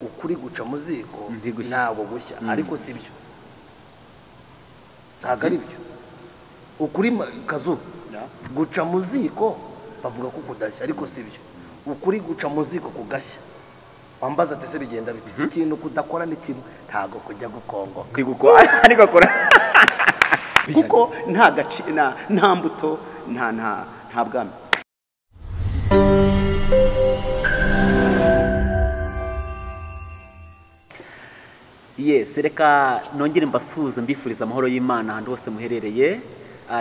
ukuri guca mu ziko Ntigushya. ntabwo gushya ariko si byo ntabwo ari byo ukuri kazu guca mu ziko bavuga ko kudashya ariko si byo ukuri guca mu ziko kugashya wambaza ati se bigenda bite ikintu kudakora ni kimwe ntabwo kujya gukongo kwigukora ariko akora kuko nta mbuto nta bwami. Yes, reka nongere mbasuhuze mbifuriza amahoro y'Imana ahantu hose muherereye.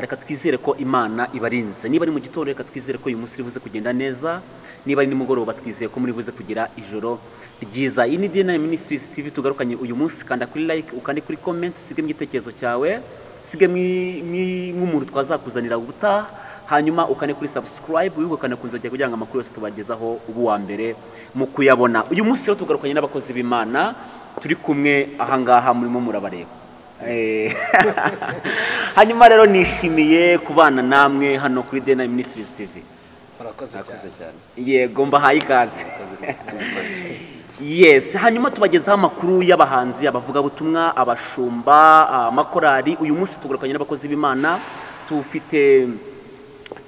Reka twizere ko Imana ibarinze. Niba ari mu gitondo reka twizere ko uyu munsi uri buze kugenda neza. Niba ari nimugoroba twizeye ko muri buze kugira ijoro ryiza. Iyi ni DNA Ministries TV tugarukanye uyu munsi, kanda kuri like, ukande kuri comment, usige igitekerezo cyawe, usige nk'umuntu twazakuzanira ubutaha, hanyuma ukane kuri subscribe, wibukane kunzogera kugira ngo amakuru yose tubagezaho ubu wa mbere mu kuyabona. Uyu munsi rero tugarukanye n'abakozi b'Imana turi kumwe ahangaha murimo murabareba. Hanyuma rero nishimiye kubana namwe hano kuri DNA Ministries TV. murakoze cyane Yego mbahaye ikaze. Yes, hanyuma tubagezaho amakuru y'abahanzi, abavuga butumwa, abashumba, amakorari. Uyu munsi tugarukanye n'abakozi b'Imana, tufite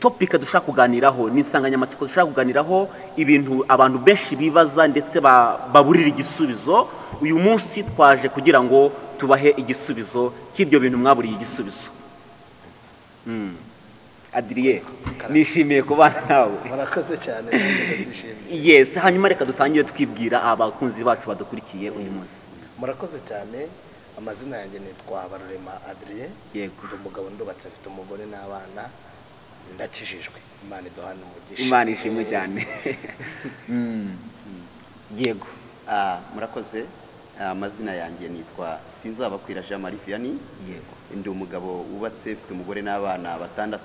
topic dushaka kuganiraho, n'insanganyamatsiko dushaka kuganiraho, ibintu abantu benshi bibaza ndetse baburira igisubizo. Uyu munsi twaje kugira ngo tubahe igisubizo cy'ibyo bintu mwaburiye igisubizo. Adrien, nishimiye kubana nawe. murakoze cyane Yes, hanyuma reka dutangire twibwira abakunzi bacu badukurikiye uyu munsi. murakoze cyane. Amazina yanjye nitwa Barurema Adrien. Yego. Ndi umugabo ndubatse, mfite umugore n'abana, ndakijijwe. Imana iduhane umugisha. Imana ishimwe cyane. Yego. Murakoze. Amazina yanjye nitwa Sinzabakwira Jean Marie Vianney. Yego. Ndi umugabo wubatse, mfite umugore n'abana 6.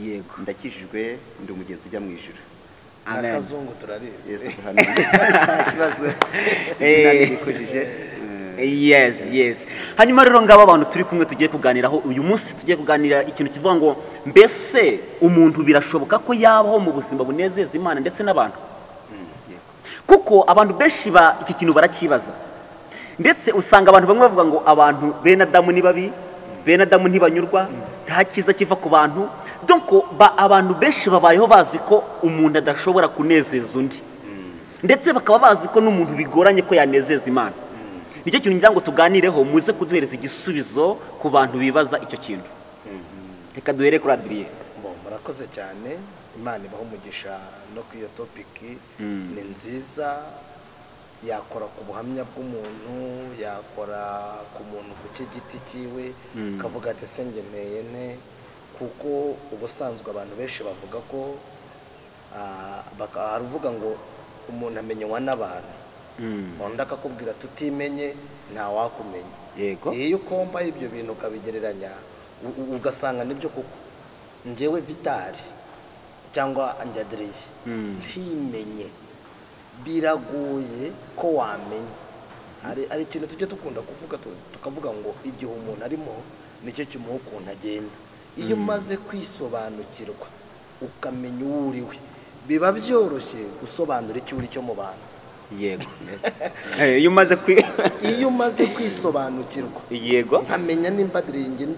Yego. Ndakijijwe, ndi umugezi ujya mu ijuru. Amen. Akazungu turarizi. Yes, kibazo. Sinabikujije. Yes. Hanyuma rero ngaba abantu turi kumwe tugiye kuganiraho uyu munsi, tugiye kuganira ikintu kivuga ngo mbese umuntu birashoboka ko yabaho mu buzima bunezeza Imana ndetse n'abantu. Kuko abantu benshi iki kintu barakibaza. Ndetse usanga abantu bamwe bavuga ngo abantu bene Adamu ni babi, bene Adamu ntibanyurwa, nta kiza kiva ku bantu. Donc abantu benshi babayeho bazi ko umuntu adashobora kunezeza undi, ndetse bakaba bazi ko n'umuntu bigoranye ko yanezeza Imana. Nicyo kintu ngira ngo tuganireho, muze kuduhereza igisubizo ku bantu bibaza icyo kintu. Reka duhere kuri Adrien. Murakoze cyane. Imana ibaho umugisha no ku iyo topic ni nziza. Yakora ku buhamya bw'umuntu, yakora ku muntu ku giti cyiwe, kavuga ati sengemeye ne, kuko ubusanzwe abantu benshi bavuga ko bakavuga ngo umuntu amenywa n'abantu. Undi akakubwira tutimenye nta wakumenya. Yego. Iyo ukomba ibyo bintu ukabigereranya ugasanga nibyo kuko njyewe Vitali cyangwa Adrien ntimenye, biragoye ko wamenya. Ari ikintu tujye dukunda kuvuga, tukavuga ngo igihe umuntu arimo nicyo kimuha ukuntu agenda. Iyo umaze kwisobanukirwa ukamenya uwo uriwe, biba byoroshye gusobanura icyo uri cyo mu bantu. Yego. Iyo umaze kwisobanukirwa, yego, nkamenya nimba Adrien,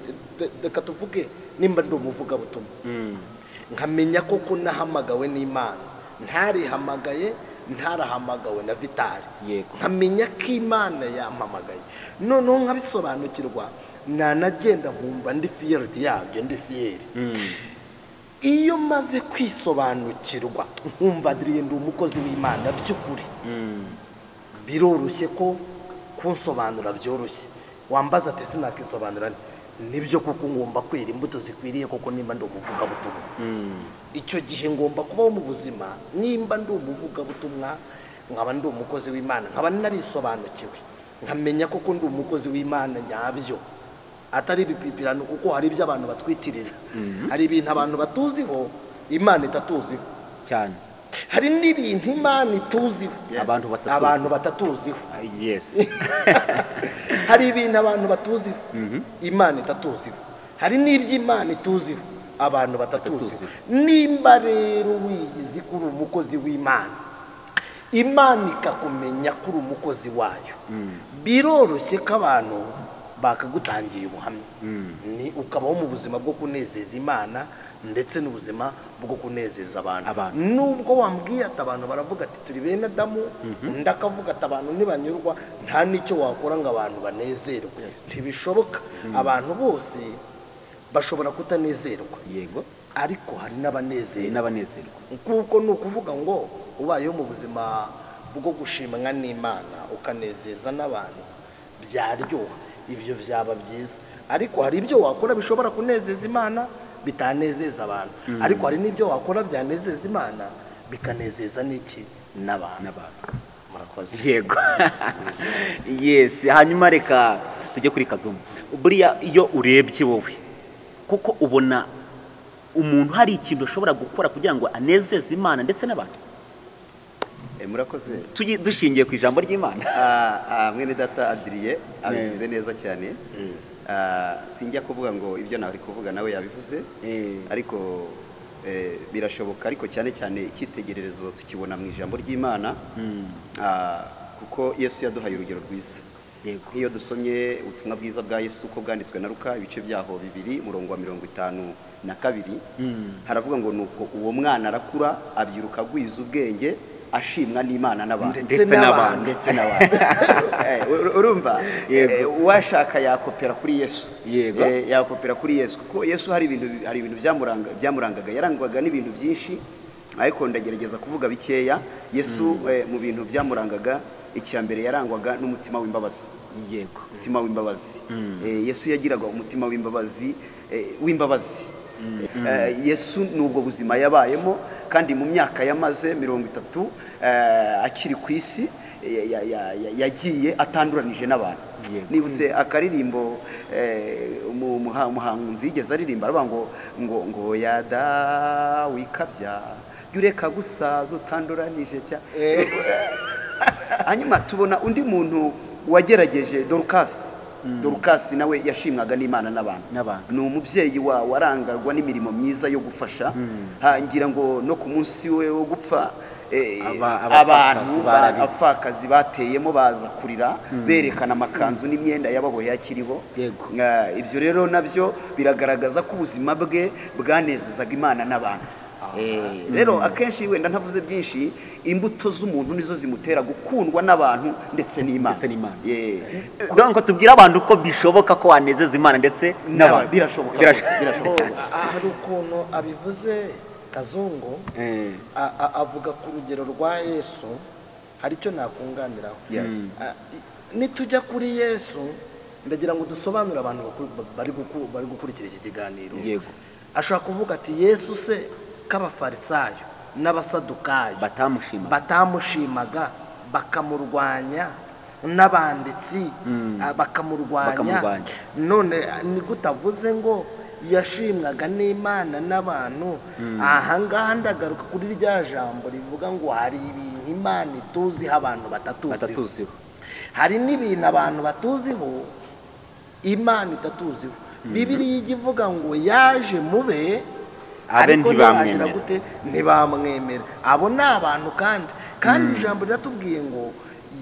reka tuvuge nimba ndi umuvugabutumwa, nkamenya koko nahamagawe n'Imana, ntarihamagaye ntarahamagawe na Vitali. Yego. Nkamenya ko Imana yampamagaye, noneho nkabisobanukirwa, nanagenda nkumva ndi fieri yabyo, ndi fieri. Iyo maze kwisobanukirwa nkumva Adrien ndi umukozi w'Imana by'ukuri, biroroshye ko kunsobanura byoroshye. Wambaza ati sinakisobanura nibyo kuko ngomba kwera imbuto zikwiriye koko nimba ndi umuvugabutumwa. Icyo gihe ngomba kubaho mu buzima, nimba ndi umuvugabutumwa nkaba ndi umukozi w'Imana, nkaba narisobanukiwe, nkamenya koko ndi umukozi w'Imana nyabyo, atari ibipipirano, kuko hari ibyo abantu batwitirira. Hari ibintu abantu batuziho Imana itatuziho cyane. Hari n'ibintu Imana ituziho abantu batatuziho. Yes. Hari ibintu abantu batuziho Imana itatuziho. Hari n'iby'Imana ituziho abantu batatuziho. Nimba rero wiyizi kuri umukozi w'Imana, imana ikakumenya ko uri umukozi wayo, biroroshye ko abantu bakagutangiye ubuhamya, ni ukabaho mu buzima bwo kunezeza imana ndetse n'ubuzima bwo kunezeza abantu. Nubwo wambwiye ati abantu baravuga ati turi bene Adamu, undi akavuga ati abantu ntibanyurwa, nta n'icyo wakora ngo abantu banezerwe, ntibishoboka. Abantu bose bashobora kutanezerwa, yego, ariko hari n'abanezerwa, kuko ni ukuvuga ngo ubayeho mu buzima bwo gushimwa n'Imana ukanezeza n'abantu byaryoha, ibyo byaba byiza. Ariko hari ibyo wakora bishobora kunezeza Imana bitanezeza abantu, ariko hari n'ibyo wakora byanezeza Imana bikanezeza n'iki n'abantu. Murakoze. Yego. Yes, hanyuma reka tujye kuri Kazungu. Buriya iyo urebye wowe kuko ubona umuntu hari ikintu ushobora gukora kugira ngo anezeze Imana ndetse n'abantu. Murakoze. Dushingiye ku ijambo ry'Imana. Mwene data Adrien abivuze neza cyane. Sinjya kuvuga ngo ibyo nawe kuvuga nawe yabivuze, ariko birashoboka, ariko cyane cyane icyitegererezo tukibona mu ijambo ry'Imana, kuko Yesu yaduhaye urugero rwiza. Iyo dusomye ubutumwa bwiza bwa Yesu uko bwanditswe na Luka ibice byaho 2 murongo wa 52, haravuga ngo nuko uwo mwana arakura abyiruka agwiza ubwenge ashimwa n'Imana n'abantu ndetse n'abantu. Urumva washaka yakopera kuri Yesu, yego, yakopera kuri Yesu, kuko Yesu hari ibintu byamurangaga, yarangwaga n'ibintu byinshi, ariko ndagerageza kuvuga bikeya. Yesu mu bintu byamurangaga, icyambere yarangwaga n'umutima w'imbabazi. Yego, umutima w'imbabazi. Yesu yagiraga umutima w'imbabazi, Yesu nubwo buzima yabayemo, kandi mu myaka yamaze 30 akiri ku isi yagiye atanduranije n'abantu. Nibutse akaririmbo umuhanzi yigeze aririmba, aravuga ngo yada wikabya yureka gusaza utanduranije cya. Hanyuma tubona undi muntu wagerageje, Dorcas nawe yashimwaga n'Imana n'abantu. Ni umubyeyi warangarwa n'imirimo myiza yo gufasha. Ngira ngo no ku munsi we wo gupfa abantu abapfakazi bateyemo baza kurira, berekana amakanzu n'imyenda yababoye akiriho. Ibyo rero nabyo biragaragaza ko ubuzima bwe bwanezezaga Imana n'abantu. Rero akenshi wenda ntavuze byinshi, imbuto z'umuntu nizo zimutera gukundwa n'abantu ndetse n'Imana. Donc tubwira abantu ko bishoboka ko wanezeza Imana ndetse n'abantu. Birashoboka. Hari ukuntu abivuze Kazungu, avuga ku rugero rwa Yesu, hari icyo nakunganiraho. Nitujya kuri Yesu, ndagira ngo dusobanure abantu bari gukurikira iki kiganiro. Ashobora kuvuga ati Yesu se k'abafarisayo n'abasadukayo batamushimaga bakamurwanya, n'abanditsi bakamurwanya, none ni gutavuze ngo yashimwaga n'Imana n'abantu? Ahangaha ndagaruka kuri rya jambo rivuga ngo hari ibintu Imana ituziho abantu batatuziho, hari n'ibintu abantu batuziho Imana itatuziho. Bibiliya ivuga ngo yaje mube ariko ntibamwemera. Abo ni abantu kandi ijambo riratubwiye ngo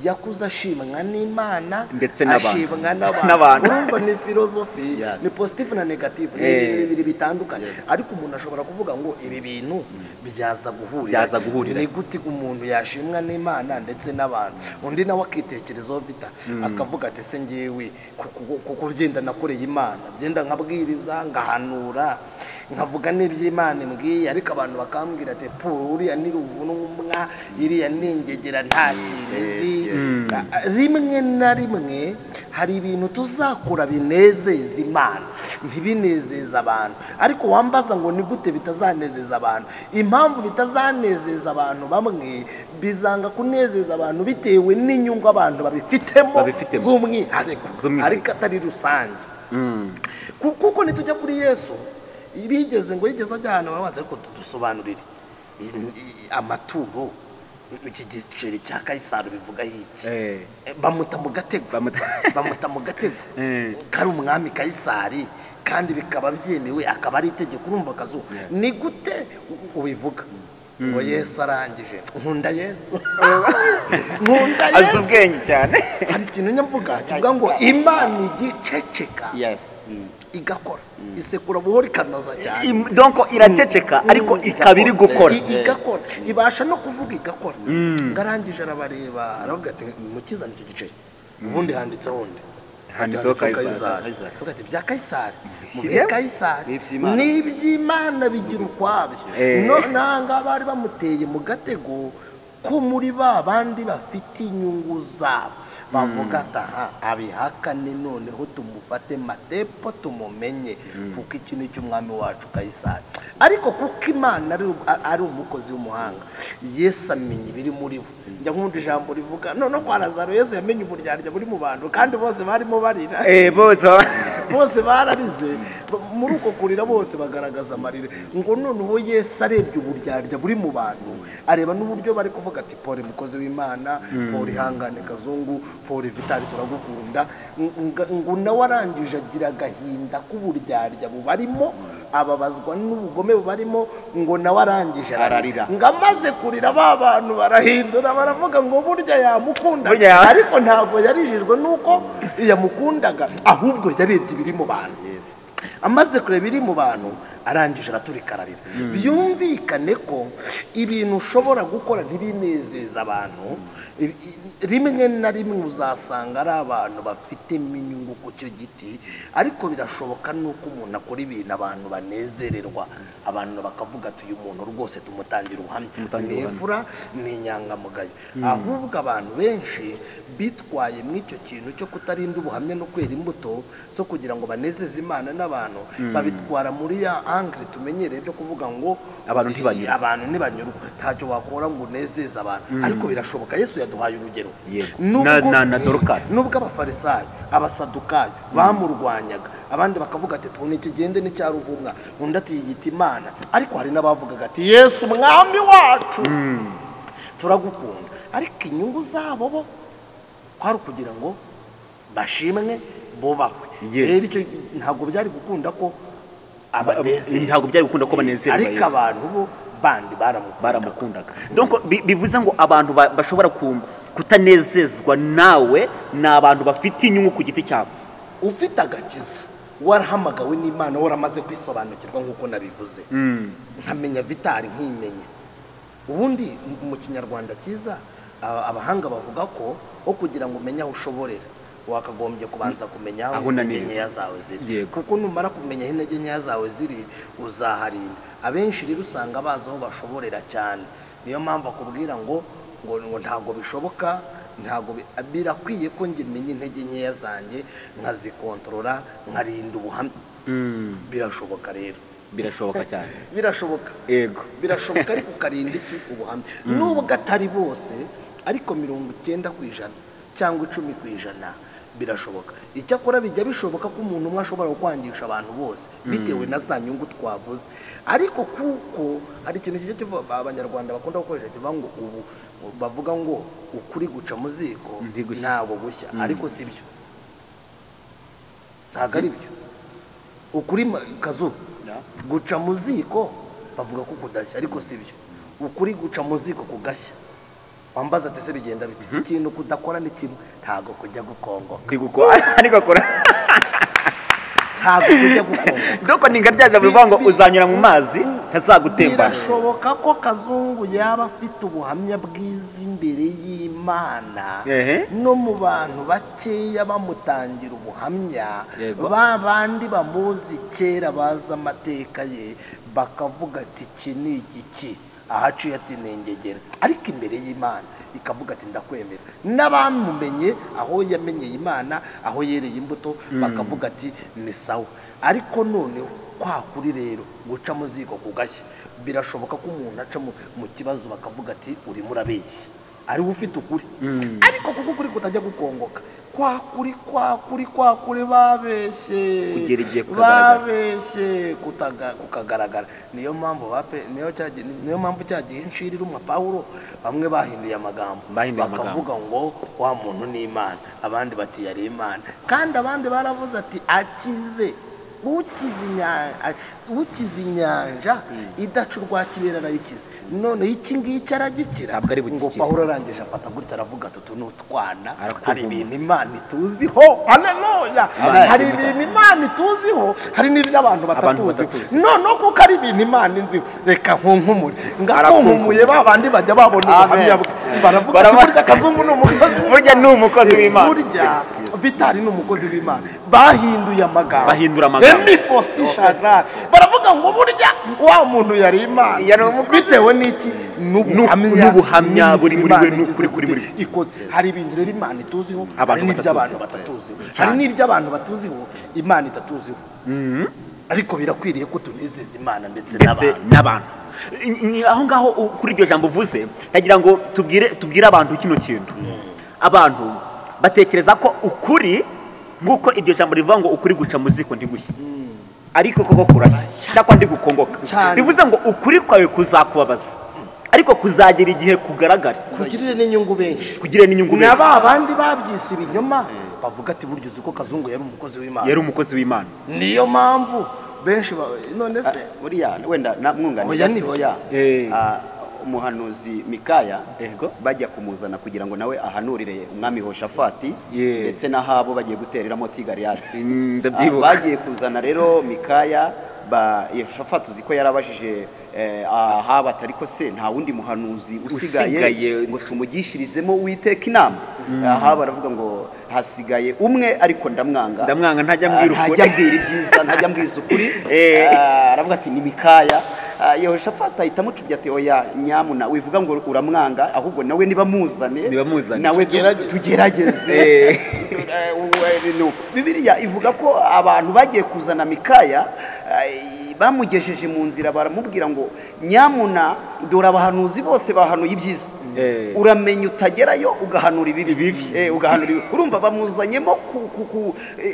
yakuze ashimwa n'Imana ndetse ashimwa n'abantu. Urumva ni filozofi, ni positive na negative, ni bibiri bitandukanye. Ariko umuntu ashobora kuvuga ngo ibi bintu byaza guhurira. Ni gute umuntu yashimwa n'Imana ndetse n'abantu? Undi nawe akitekerezaho bita akavuga ati se ngewe kuko byenda nakoreye Imana, byenda nkabwiriza ngahanura nkavuga n'iby'Imana imbwiye, ariko abantu bakambwira ati uriya ni ruvunumwa, iriya ningegera nta kintu. Rimwe na rimwe hari ibintu tuzakora binezeza Imana ntibinezeza abantu, ariko wambaza ngo ni gute bitazanezeza abantu? Impamvu bitazanezeza abantu bamwe, bizanga kunezeza abantu bitewe n'inyungu abantu babifitemo z'umwihariko, ariko atari rusange. Kuko nitujya kuri Yesu, yigeze ajya ahantu barabanza ariko tudusobanurire amaturo, iki giceri cya Kayisari bivuga iki? Bamuta mu gatego kari umwami Kayisari, kandi bikaba byemewe, akaba ari itegeko. Urumva Kazu, ni gute ubivuga? ngo Yesu arangije nkunda Yesu nkunda azi Yesu ubwenge cyane. hari ikintu nyamvuga kivuga ngo Imana igiceceka Yes. igakora isekura buhoro ikanoza cyane Donc iraceceka ariko ikaba iri gukora. igakora ibasha no kuvuga igakora ngarangije arabareba aravuga ati mukiza nicyo gice ubundi handitseho undi Handitseho Kayisari. avuga ati bya Kayisari mu bya Kayisari n'iby'Imana bigira ukwabyo nanga bari bamuteye mu gatego ko muri ba bandi bafite inyungu zabo bavuga ataha abihakane noneho tumufate matepo tumumenye kuko iki ni cy'umwami wacu Kayisari ariko kuko Imana ari umukozi w'umuhanga Yesu amenya ibiri muri bo njya nkunda ijambo rivuga none kwa Lazaro Yesu yamenye uburyarya buri mu bantu kandi bose barimo barira bose bararize muri uko kurira bose bagaragaza amarire ngo noneho Yesu arebye uburyarya buri mu bantu areba n'uburyo bari kuvuga ati Paul mukozi w'Imana Paul ihangane kazungu Paul Vitali turagukunda ngo nawe arangije agira agahinda k'uburyarya bubarimo ababazwa n'ubugome bubarimo ngo nawe arangije ararira ngo amaze kurira ba bantu barahindura baravuga ngo burya yamukunda ariko ntabwo yarijijwe nuko yamukundaga ahubwo yarebye ibiri mu bantu amaze kureba ibiri mu bantu arangije araturikararira byumvikane ko ibintu ushobora gukora ntibinezeza abantu rimwe na rimwe uzasanga ari abantu bafitemo inyungu ku cyo giti ariko birashoboka nuko umuntu akora ibintu abantu banezererwa abantu bakavuga ati uyu muntu rwose tumutangira ubuhamya ni imfura ni inyangamugayo ahubwo abantu benshi bitwaye mu icyo kintu cyo kutarinda ubuhamya no kwera imbuto zo kugira ngo banezeze Imana n'abantu babitwara muri ya angle tumenyereye byo kuvuga ngo abantu ntibanyurwa ntacyo wakora ngo unezeze abantu ariko birashoboka Yesu yaduhaye urugero na Dorcas nubwo abafarisayo abasadukayo bamurwanyaga abandi bakavuga ati tubone ikigende n'icyaruvumwa undi ati yigita Imana ariko hari n'abavugaga ati Yesu mwami wacu turagukunda ariko inyungu zabo bo kwari kugira ngo bashimwe bubahwe rero icyo ntabwo byari gukunda ko banezerwa ariko abantu bo bandi baramukundaga donc bivuze ngo abantu bashobora kutanezezwa nawe ni abantu bafite inyungu ku giti cyabo ufite agakiza warahamagawe n'Imana waramaze kwisobanukirwa nk'uko nabivuze nkamenya Vitali nkimenya ubundi mu kinyarwanda cyiza abahanga bavuga ko kugira ngo umenye aho ushoborera wakagombye kubanza kumenya aho intege nkeya zawe ziri kuko numara kumenya aho intege nkeya zawe ziri uzaharinda abenshi rero usanga bazi aho bashoborera cyane niyo mpamvu akubwira ngo ntabwo bishoboka ntabwo birakwiye ko njye menye intege nkeya zanjye nkazikontorora nkarinda ubuhamya birashoboka rero birashoboka cyane birashoboka yego birashoboka ariko ukarinda iki ubuhamya nubwo atari bose ariko 90% cyangwa 10% birashoboka icyakora bijya bishoboka ko umuntu umwe ashobora kwangisha abantu bose bitewe na za nyungu twavuze ariko kuko hari ikintu kijye abanyarwanda bakunda gukoresha kivuga ngo ubu bavuga ngo ukuri guca mu ziko ntabwo gushya ariko si byo ntabwo ari byo ukuri kazuba guca mu ziko bavuga ko kudashya ariko si byo ukuri guca mu ziko kugashya wambaza ati se bigenda biti ikintu kudakora ni kimwe ntago kujya gukongoka ariko akora ntago kujya gukongoka doko ningaryaza bivuga ngo uzanyura mu mazi ntazagutembana birashoboka ko kazungu yaba afite ubuhamya bwiza imbere y'Imana no mu bantu bakeya bamutangira ubuhamya babandi bamuzi kera baza amateka ye bakavuga ati iki ni igiki ahaciye ati nengegera ariko imbere y'Imana ikavuga ati ndakwemera n'abamumenye aho yamenyeye Imana aho yereye imbuto bakavuga ati ni sawa ariko noneho kwa kuri rero guca mu ziko kugashya birashoboka ko umuntu aca mu kibazo bakavuga ati uri murabeshya ari ufite ukuri ariko kuko kuri kutajya gukongoka kwa kuri babeshye kukagaragara niyo mpamvu cyagiye inshirira umwa Pawulo bamwe bahinduye amagambo bakavuga ngo wa muntu ni Imana abandi bati yari Imana kandi abandi baravuze ati akize ukiza inyanja idaca urwa kibera arayikiza none iki ngiki aragikira Ntabwo ari bugikire. ngo Pawulo arangije afata gutya aravuga ati utu ni utwana hari ibintu Imana ituziho haleluya hari ibintu Imana ituziho hari n'ibyo abantu batatuzi none kuko ari ibintu Imana inziho reka nkunkumure ngakunkumuye babandi bajya babona ubuhamya bwe baravuga ati burya Kazungu ni umukozi burya ni umukozi w'Imana burya Vitali ni umukozi w'Imana bahinduye amagambo Bahindura amagambo. Emi Faustin Shadrach baravuga ngo burya wa muntu yari Imana bitewe n'iki n'ubuhamya buri muri we n'ukuri kuri muri ikoze hari ibintu rero Imana ituziho hari Abantu n'ibyo abantu batatuziho hari n'ibyo abantu batuziho Imana itatuziho ariko birakwiriye ko tunezeza Imana ndetse n'abantu aho ngaho kuri iryo jambo uvuze yagira ngo tubwire abantu kino kintu abantu batekereza ko ukuri nguko iryo jambo rivuga ngo ukuri guca mu ziko ntigushye ariko koko kurashya cyangwa ndi gukongoka bivuze ngo ukuri kwawe kuzakubabaza ariko kuzagira igihe kugaragara kugirire n'inyungu benshi n'aba abandi babyise ibinyoma bavuga ati buryo uzi ko Kazungu yari umukozi w'Imana niyo mpamvu benshi none se buriya wenda namwunganira umuhanuzi Mikaya bajya kumuzana kugira ngo nawe ahanurire umwami Hoshafati ndetse n'ahabo bagiye gutereramo Tigaliyadi bagiye kuzana rero Mikaya Yehoshafati uzi ko yarabajije ahaba atariko se nta wundi muhanuzi usigaye ngo tumugishirizemo Uwiteka inama aha baravuga ngo hasigaye umwe ariko ndamwanga ntajya mbwira ibyiza ntajya mbwiza ukuri aravuga ati ni Mikaya Yehoshafati ahita amucubya ati oya nyamuna wivuga ngo uramwanga ahubwo nawe nibamuzane nawe tugerageze Bibiliya ivuga ko abantu bagiye kuzana Mikaya bamugejeje mu nzira baramubwira ngo nyamuna dore abahanuzi bose bahanuye ibyiza uramenya utagerayo ugahanura ibibi urumva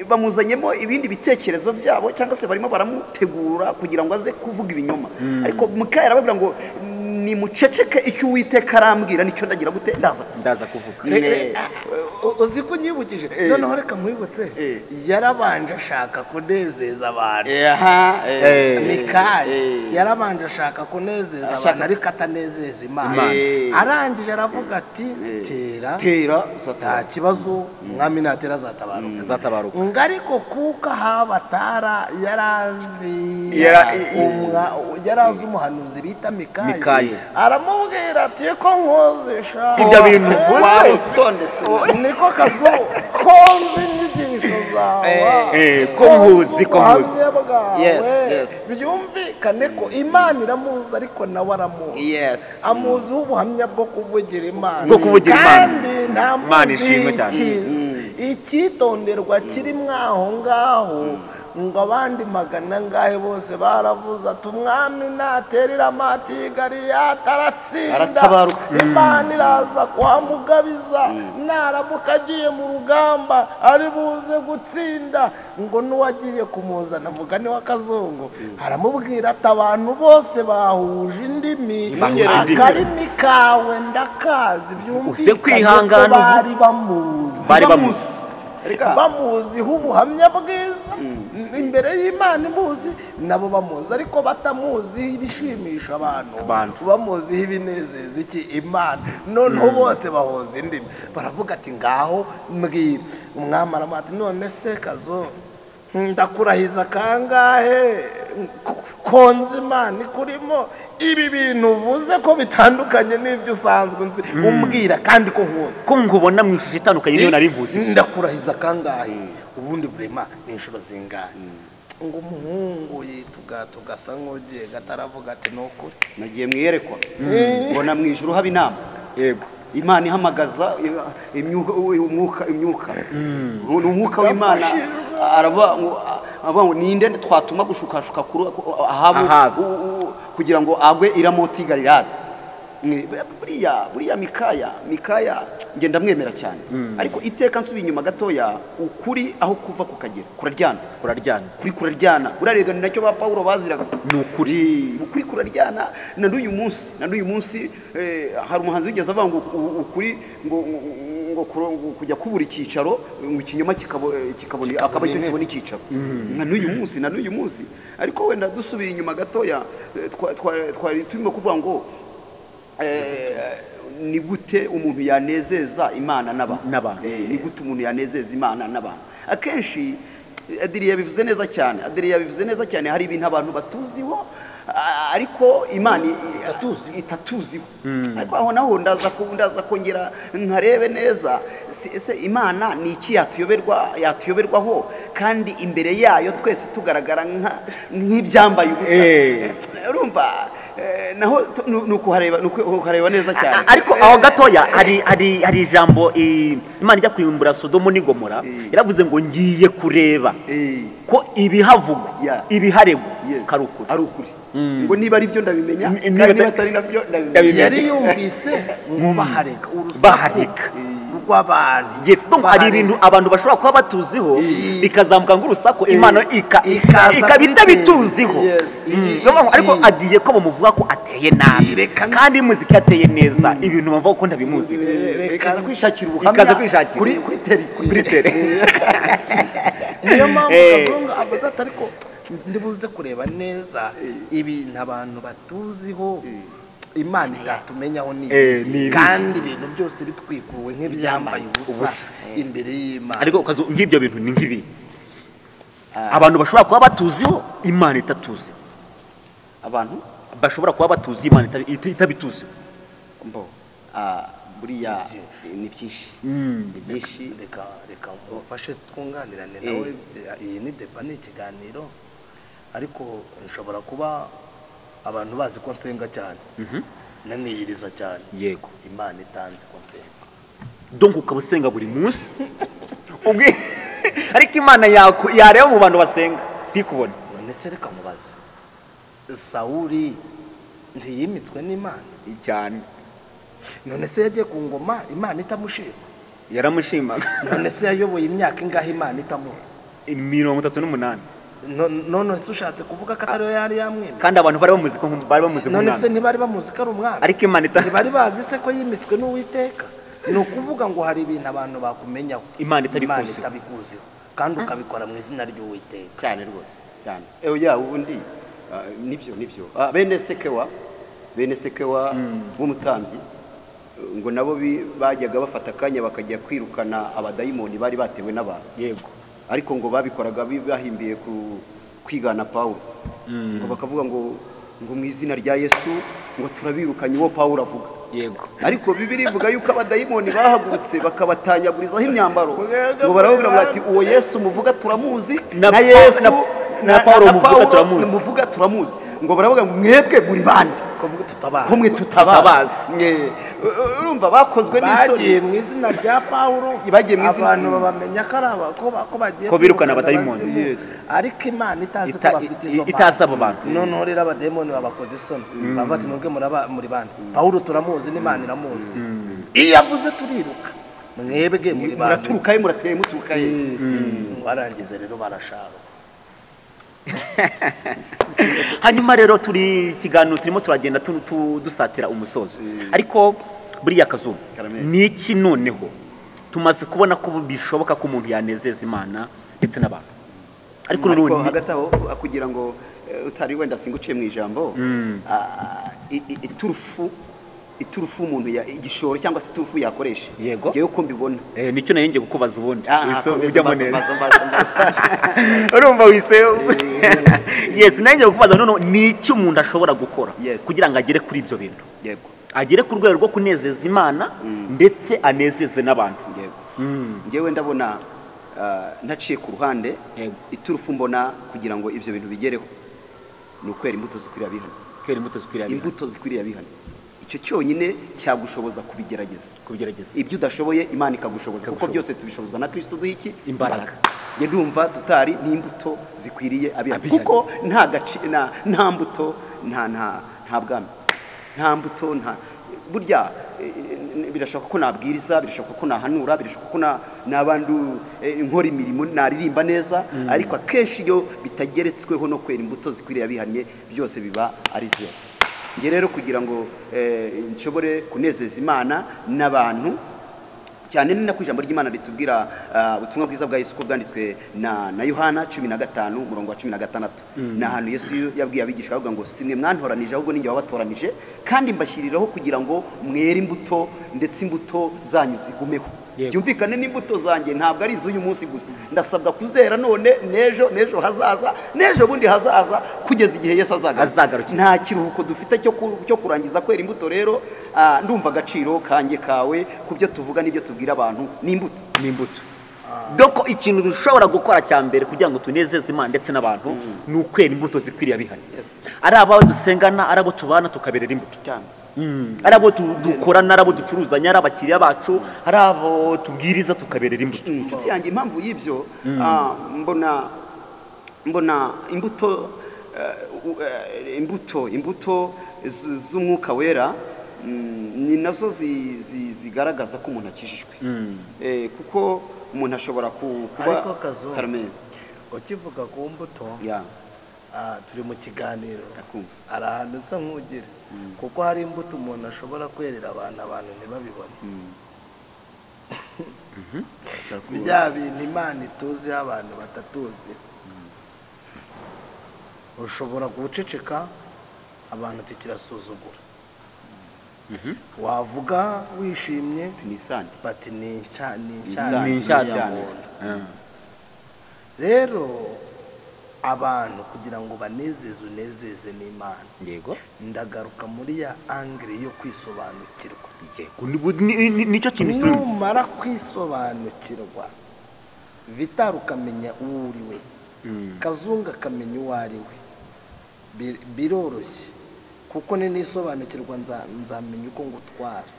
bamuzanyemo ibindi bitekerezo byabo cyangwa se barimo baramutegura kugira ngo aze kuvuga ibinyoma ariko Mikaya arababwira ngo ni muceceke icyo Uwiteka arambwira nicyo ndagira gute ndaza kuvuga uzi ko nyibukije noneho reka mwibutse yarabanje ashaka kunezeza abantu Mikaya yarabanje ashaka kunezeza abantu ariko atanezeza Imana arangije aravuga ati tera nta kibazo umwami natera azatabaruka ngo ariko kuko ahabatara yarazi umuhanuzi bita Mikaya aramubwira ati ko nkozesha ibyo bintu warusondetse niko Kazungu konzi inyigisho zawe ko nkuzi byumvikane ko Imana iramuzi ariko nawe aramuzi amuzi ubuhamya bwo kuvugira Imana kandi nta ishimwe cyane icyitonderwa kiri mwaho ngaho ngo abandi magana ngahe bose baravuze ati umwami naterera Tigaliyadi aratsinda Imana iraza kuhamugabiza naramuka agiye mu rugamba ari buze gutsinda ngo n'uwagiye kumuzana mugani wa Kazungu aramubwira ati abantu bose bahuje indimi akarimi kawe ndakazi byumvikane ko bari bamuziho ubuhamya bwiza imbere y'Imana imuzi nabo bamuzi ariko batamuziho ibishimisha abantu bamuziho ibinezeza iki Imana noneho bose bahoza indimi baravuga ati ngaho mbwira umwami aramati none se Kazungu ndakurahiza kangahe konzi Imana ikurimo ibi bintu uvuze ko bitandukanye n'ibyo usanzwe nzi umbwira kandi ko nkuzi ko nkubona mu ishusho itandukanye niyo nari mvuze ndakurahiza kangahe ubundi vrema inshuro zingahe ngo umuhungu tugasa nk'ugiye gataravuga ati nukuri nagiye mwiyerekwa mbona mu ijuru haba inama yego Imana ihamagaza imyuka umwuka w'Imana aravuga ngo ninde twatuma gushukashuka ahabo kugira ngo agwe iramo Tigaliyadi buriya Mikaya ngenda mwemera cyane ariko iteka nsubiye inyuma gatoya ukuri aho kuva kukagera kuraryana burarega ni nacyo ba Pawulo baziraga ni ukuri kuraryana na n'uyu munsi hari umuhanzi wigeze avuga ngo ukuri ngo ngo kujya kubura icyicaro ngo ikinyoma kikabona akaba cyo kibona icyicaro na n'uyu munsi ariko wenda dusubiye inyuma gatoya twari turimo kuvuga ngo ni gute umuntu yanezeza Imana n'abantu ni gute umuntu yanezeza Imana n'abantu akenshi Adrien yabivuze neza cyane hari ibintu abantu batuziho ariko Imana itatuziho ariko aho naho ndaza kongera nkarebe neza ese Imana ni iki yatuyoberwaho kandi imbere yayo twese tugaragara nk'ibyambaye ubusa urumva naho nukuhareba neza cyane ariko aho gatoya hari ijambo Imana ijya kurimbura Sodomu n'Igomora yaravuze ngo ngiye kureba ko ibihavugwa ibiharegwa ari ukuri ngo niba ari byo ndabimenya kandi niba atari nabyo ndabimenya yari yumvise ngo bahareka rw'abantu yes donc hari ibintu abantu bashobora kuba batuziho bikazamuka nk'urusaku Imana ikabita bituziho ariko adiye ko bamuvuga ko ateye nabi kandi muzika yateye neza ibintu bavuga ko ndabimuzi ikaza kwishakira ubuhamya kuri teri niyo mpamvu Kazungu avuze ati ariko ndibuze kureba neza ibintu abantu batuziho Imana igatumenyaho ni kandi ibintu byose bitwikuwe nk'ibyambaye ubusa imbere y'Imana ariko nk'ibyo bintu ni nk'ibi abantu bashobora kuba batuziho Imana itatuzi abantu bashobora kuba batuzi Imana itabituzi buriya ni byinshi reka mufashe twunganirane nawe iyi ni deba ni ikiganiro ariko nshobora kuba abantu bazi ko nsenga cyane naniyiriza cyane yego Imana itanze ko nsenga donc ukaba usenga buri munsi ariko Imana yareba mu bantu basenga ntikubone none se reka mubaze Sawuli ntiyimitswe n'Imana cyane none se yagiye ku ngoma Imana itamushima yaramushimaga none se yayoboye imyaka ingahe Imana itamuzi 38 none se ushatse kuvuga ko atari yari yamwemeye kandi abantu bari bamuzi none se ntibari bamuzi ko ari umwami ariko Imana ntibari bazi se ko yimitswe n'Uwiteka ni ukuvuga ngo hari ibintu abantu bakumenyaho Imana itabikuziho kandi ukabikora mu izina ry'Uwiteka cyane rwose cyane ubundi nibyo bene sekewa b'umutambyi ngo nabo bajyaga bafata akanya bakajya kwirukana abadayimoni bari batewe n'abantu yego ariko ngo babikoraga bahimbiye kwigana Pawulo ngo bakavuga ngo mu izina rya Yesu ngo turabirukanye uwo Pawulo avuga yego ariko Bibiliya ivuga yuko abadayimoni bahagurutse bakabatanyagurizaho imyambaro ngo baravuga bati uwo Yesu muvuga turamuzi na Yesu na Pawulo muvuga turamuzi ngo baravuga mwebwe muri bande ko mwe tutabazi urumva bakozwe n'isoni bagiye mu izina rya Pawulo abantu babamenya ko bagiye ko birukana abadayimoni ariko Imana itazi ko bafite izo itasaba abantu noneho rero abadayimoni babakoze isoni bava ati mwebwe muri bande Pawulo turamuzi n'Imana iramuzi iyo yavuze turiruka mwebwe muri bande muraturukaye murateye muturukaye barangize rero barashaka hanyuma rero turi ikiganiro turimo turagenda dusatira umusozo ariko buriya Kazungu ni iki noneho tumaze kubona ko bishoboka ko umuntu yanezeza Imana ndetse n'abantu ariko hagati aho kugira ngo utari wenda singuciye mu ijambo iturufu umuntu igishoro cyangwa se iturufu yakoresha yego ngewe uko mbibona nicyo nari ngiye kukubaza ubundi ujyamo neza urumva wise yes nari ngiye kukubaza none ni iki umuntu ashobora gukora kugira ngo agere kuri ibyo bintu yego agere ku rwego rwo kunezeza Imana ndetse anezeze n'abantu ngewe ndabona ntaciye ku ruhande iturufu mbona kugira ngo ibyo bintu bigereho ni ukwera imbuto zikwiriye abihana icyo cyonyine cyagushoboza kubigerageza ibyo udashoboye Imana ikagushoboza kuko byose tubishobozwa na Kristo duha iki imbaraga nge ndumva tutari n'imbuto zikwiriye abihana kuko nta mbuto nta bwami nta mbuto burya birashoboka ko nabwiriza birashoboka ko nahanura birashoboka ko n'abandi nkora imirimo naririmba neza ariko akenshi iyo bitageretsweho no kwera imbuto zikwiriye abihanye byose biba ari zero nge rero kugira ngo nshobore kunezeza Imana n'abantu cyane ni nako ijambo ry'Imana ritubwira ubutumwa bwiza bwa Yesu ko bwanditswe na Yohana 15 umurongo wa 16. Ni ahantu Yesu yabwiye abigisha avuga ngo simwe mwantoranije ahubwo ninjye wabatoranije kandi mbashyiriraho kugira ngo mwere imbuto ndetse imbuto zanyu zigumeho. Byumvikane n'imbuto zanjye ntabwo ari iz'uyu munsi gusa, ndasabwa kuzera none nejo hazaza nejo bundi hazaza kugeza igihe Yesu azagarukira. Nta kiruhuko dufite cyo kurangiza kwera imbuto. Rero ndumva agaciro kanjye kawe kubyo tuvuga n'ibyo tubwira abantu n'imbuto. Doko ikintu dushobora gukora cya mbere kugira ngo tunezeze Imana ndetse n'abantu ni ukwera imbuto zikwiriye bihari. Ari abo dusengana, ari abo tubana tukaberera imbuto cyane. Ari abo dukorana, ari abo ducuruzanya, ari abakiriya bacu, ari abo tubwiriza tukaberera imbuto. Inshuti yanjye impamvu y'ibyo mbona imbuto z'umwuka wera ni nazo zigaragaza ko umuntu akijijwe. Kuko umuntu ashobora kuba Carmen ukivuga ku mbuto turi mu kiganiro ari ahantu nsa nk'ugira kuko hari imbuto umuntu ashobora kwerera abantu ntibabibone. Bya bintu Imana ituzi abantu batatuzi, ushobora guceceka abantu tikirasuzugura. Wavuga wishimye bati ni nshya. Rero abantu kugira ngo unezeze n'Imana, yego ndagaruka muri ya angre yo kwisobanukirwa. Nicyo kintu numara kwisobanukirwa, Vital ukamenya uwo uri we, Kazunga akamenya uwo ari we, biroroshye kuko nisobanukirwa nzamenya uko ngutwara,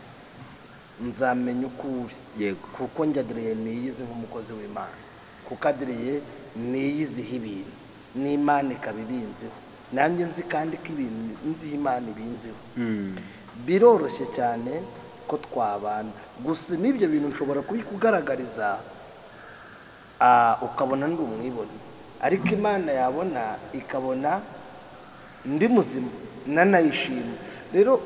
nzamenya uko uri. Yego kuko njyadiriye niyizi nk'umukozi w'Imana, kuko adiriye niyiziho ibintu n'Imana ikabibinziho, nanjye nzi kandi ko ibintu nzi Imana ibinziho. Biroroshye cyane ko twabana. Gusa n'ibyo bintu nshobora kubikugaragariza ukabona ndi umwibone, ariko Imana yabona ikabona ndi muzima nanayishima. Rero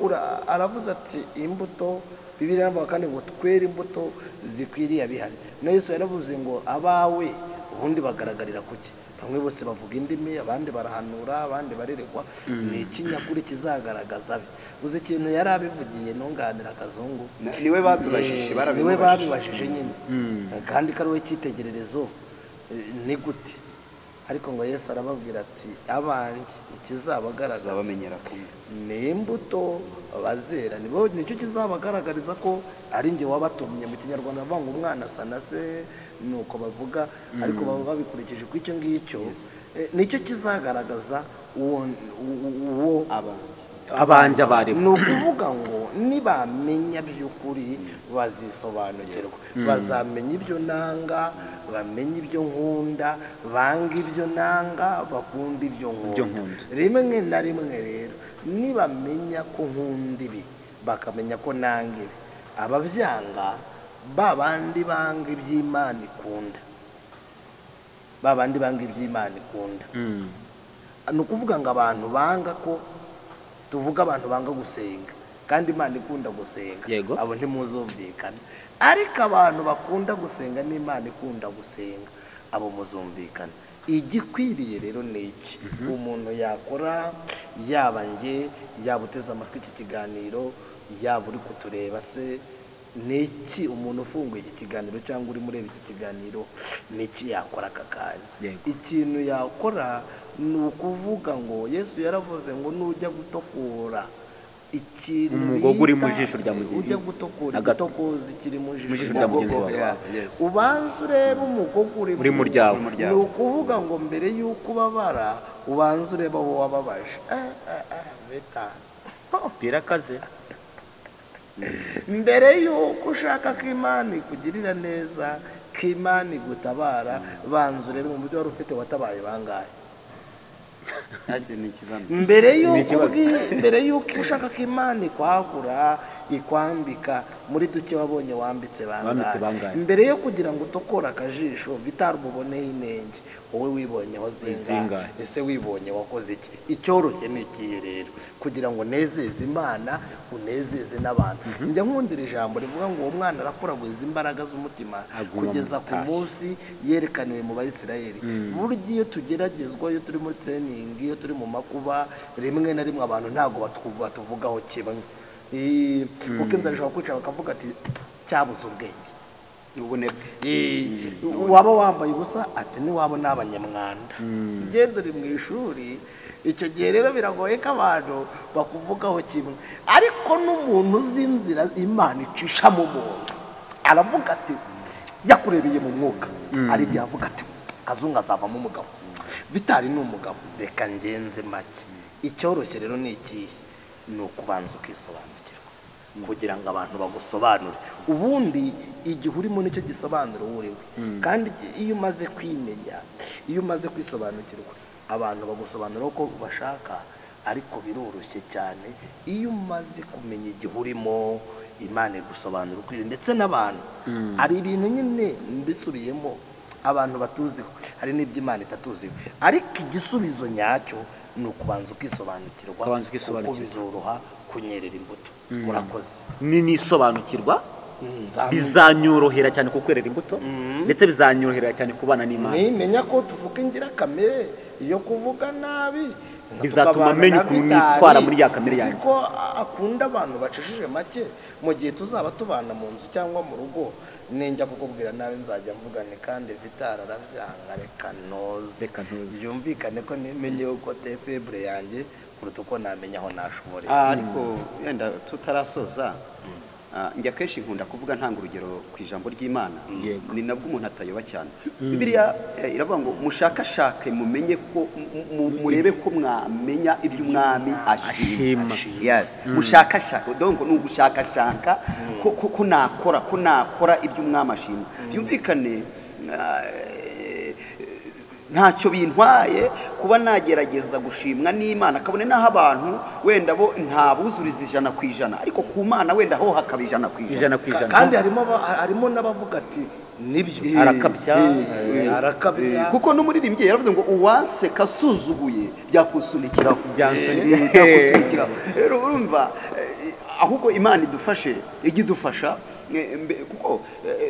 aravuze ati imbuto, Bibiliya iravuga kandi ngo twere imbuto zikwiriye bihari. Na Yesu yaravuze ngo abawe ubundi bagaragarira kuki? Bamwe bose bavuga indimi, abandi barahanura, abandi barerekwa. Ni ikinyakuri kizagaragaza be. Uzi ikintu yari abivugiye ntunganira Kazungu, niwe babibajije nyine, kandi ko ari we cyitegererezo. Ni gute? Ariko ngo Yesu arababwira ati abanjye ikizabagaragaza ni imbuto bazera. Nicyo kizabagaragariza ko ari njye wabatumye. Mu Kinyarwanda bavuga ngo umwana asa na se, nuko bavuga, ariko baba babikurikije ku icyo ngicyo. Nicyo kizagaragaza uwo abanje abariho. Ni ukuvuga ngo nibamenya by'ukuri bazisobanukirwa, bazamenya ibyo nanga, bamenye ibyo nkunda, banga ibyo nanga, bakunda ibyo nkunda. Rimwe na rimwe rero nibamenya ko nkunda ibi, bakamenya ko nanga ibi, ababyanga babandi banga iby'Imana ikunda, babandi banga iby'Imana ikunda. Ni ukuvuga ngo abantu banga ko tuvuga abantu banga gusenga kandi Imana ikunda gusenga, abo ntimuzumvikana. Ariko abantu bakunda gusenga n'Imana ikunda gusenga, abo muzumvikana. Igikwiriye rero ni iki umuntu yakora, yaba nge, yaba uteze amatwi iki kiganiro, yaba uri kutureba se, ni iki umuntu ufunguye iki kiganiro cyangwa uri mureba iki kiganiro, ni iki yakora aka kanya? Ikintu yakora ni ukuvuga ngo Yesu yaravuze ngo nujya gutokora ikintu umugogo uri mu jisho rya mugenzi, ujya gutokora igitokozi kiri mu jisho rya mugenzi wawe, ubanza urebe umugogo uri mu ryawe. Ni ukuvuga ngo mbere y'uko ubabara ubanza ureba aho wababaje. birakaze. Mbere y'uko ushaka ko Imana ikugirira neza, ko Imana igutabara, banza urebe mu buryo wari ufite watabaye bangahe. Mbere y'uko ushaka ko Imana ikwagura, ikwambika muri duke wabonye wambitse bangahe. mbere yo kugira ngo utokore akajisho Vital muboneho inenge wowe wibonyeho zingahe ese wibonye wakoze iki icyoroshye ni ikihe rero kugira ngo nezeze Imana unezeze n'abantu njya nkundira ijambo rivuga ngo uwo mwana arakuragwiza imbaraga z'umutima kugeza ku munsi yerekaniwe mu Bayisiraheli burya iyo tugeragezwa iyo turi muri training iyo turi mu makuba rimwe na rimwe abantu ntago batuvugaho kimwe kuko inzara ishobora kwicara bakavuga ati cyabuze ubwenge waba wambaye ubusa ati niwabo n'abanyamwanda ugenda uri mu ishuri icyo gihe rero biragoye ko abantu bakuvugaho kimwe ariko n'umuntu uzi inzira Imana icisha mu muntu aravuga ati yakurebeye mu mwuka ari igihe avuga ati Kazungu azavamo umugabo Vital ni umugabo reka ngenze make icyoroshye rero ni iki ni ukubanza ukisobanukirwa kugira ngo abantu bagusobanure ubundi igihe urimo nicyo gisobanura uriwe kandi iyo umaze kwimenya iyo umaze kwisobanukirwa abantu bagusobanura uko bashaka ariko biroroshye cyane iyo umaze kumenya igihe urimo Imana igusobanura ukwiriye ndetse n'abantu hari ibintu nyine mbisubiyemo abantu batuziho hari n'ibyo Imana itatuziho ariko igisubizo nyacyo ni ukubanza ukisobanukirwa kuko bizoroha kunyerera imbuto murakoze nisobanukirwa bizanyorohera cyane kukwerera imbuto ndetse bizanyorohera cyane kubana n'Imana nimenya ko tuvuga ingirakamere iyo kuvuga nabi bizatuma menya ukuntu nitwara muri ya kamere yanjye ko akunda abantu bacishije make mu gihe tuzaba tubana mu nzu cyangwa mu rugo ninjya kukubwira nawe nzajya mvugane kandi Vital aravyanga reka noze yumvikane ko nimenye uko tefebre yanjye kuruta uko namenya aho nashobore ariko yenda tutarasoza njya kenshi nkunda kuvuga ntanga urugero ku ijambo ry'Imana ni nabwo umuntu atayoba cyane Bibiliya iravuga ngo mushakashake mumenye ko murebe ko mwamenya iby'umwami ashima mushakashake donc ni ugushakashaka ko nakora iby'umwami ashima byumvikane ntacyo bintwaye kuba nagerageza gushimwa n'Imana kabone naho abantu wenda bo ntabuzuriza 100% ariko ku Mana wenda ho hakaba 100% kandi harimo n'abavuga ati nibyo arakabya kuko n'umuririmbyi yaravuze ngo uwanse kasuzuguye byakusunikiraho rero urumva ahubwo Imana idufashe igidufasha kuko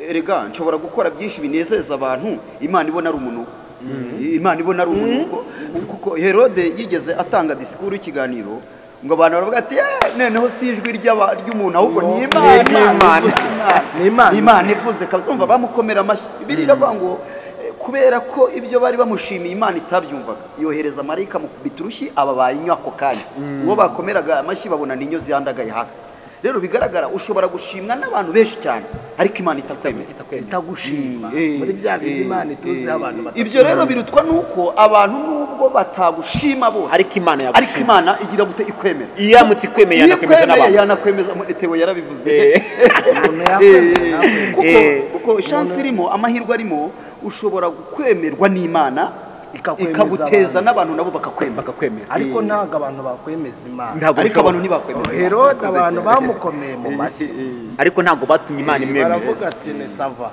erega nshobora gukora byinshi binezeza abantu Imana ibona ari umuntu Imana ibona ari umuntu kuko Herode yigeze atanga disikuru y'ikiganiro ngo abantu baravuga ati noneho si ijwi ry'umuntu ahubwo ni Imana ivuze urumva bamukomera amashyi Bibiliya iravuga ngo kubera ko ibyo bari bamushimiye Imana itabyumvaga yohereza marayika mu biturushyi ababaye inyo ako kanya uwo bakomeraga amashyi babona n'inyo ziyandagaye hasi rero bigaragara ushobora gushimwa n'abantu benshi cyane ariko Imana itagushima muri bya bintu Imana ituze abantu ibyo rero birutwa nuko abantu nubwo batagushima bose ariko Imana igira gute ikwemera iyamutse ikwemeye yanakwemeza Theo yarabivuze kuko chance irimo amahirwe arimo ushobora kwemerwa n'Imana ikaguteza n'abantu nabo bakakwemera ariko ntago abantu bakwemeza Imana ariko abantu ntibakwemeza Herode abantu bamukomeye mu mashyi ariko ntago batumye Imana imwemera baravuga ati ne sava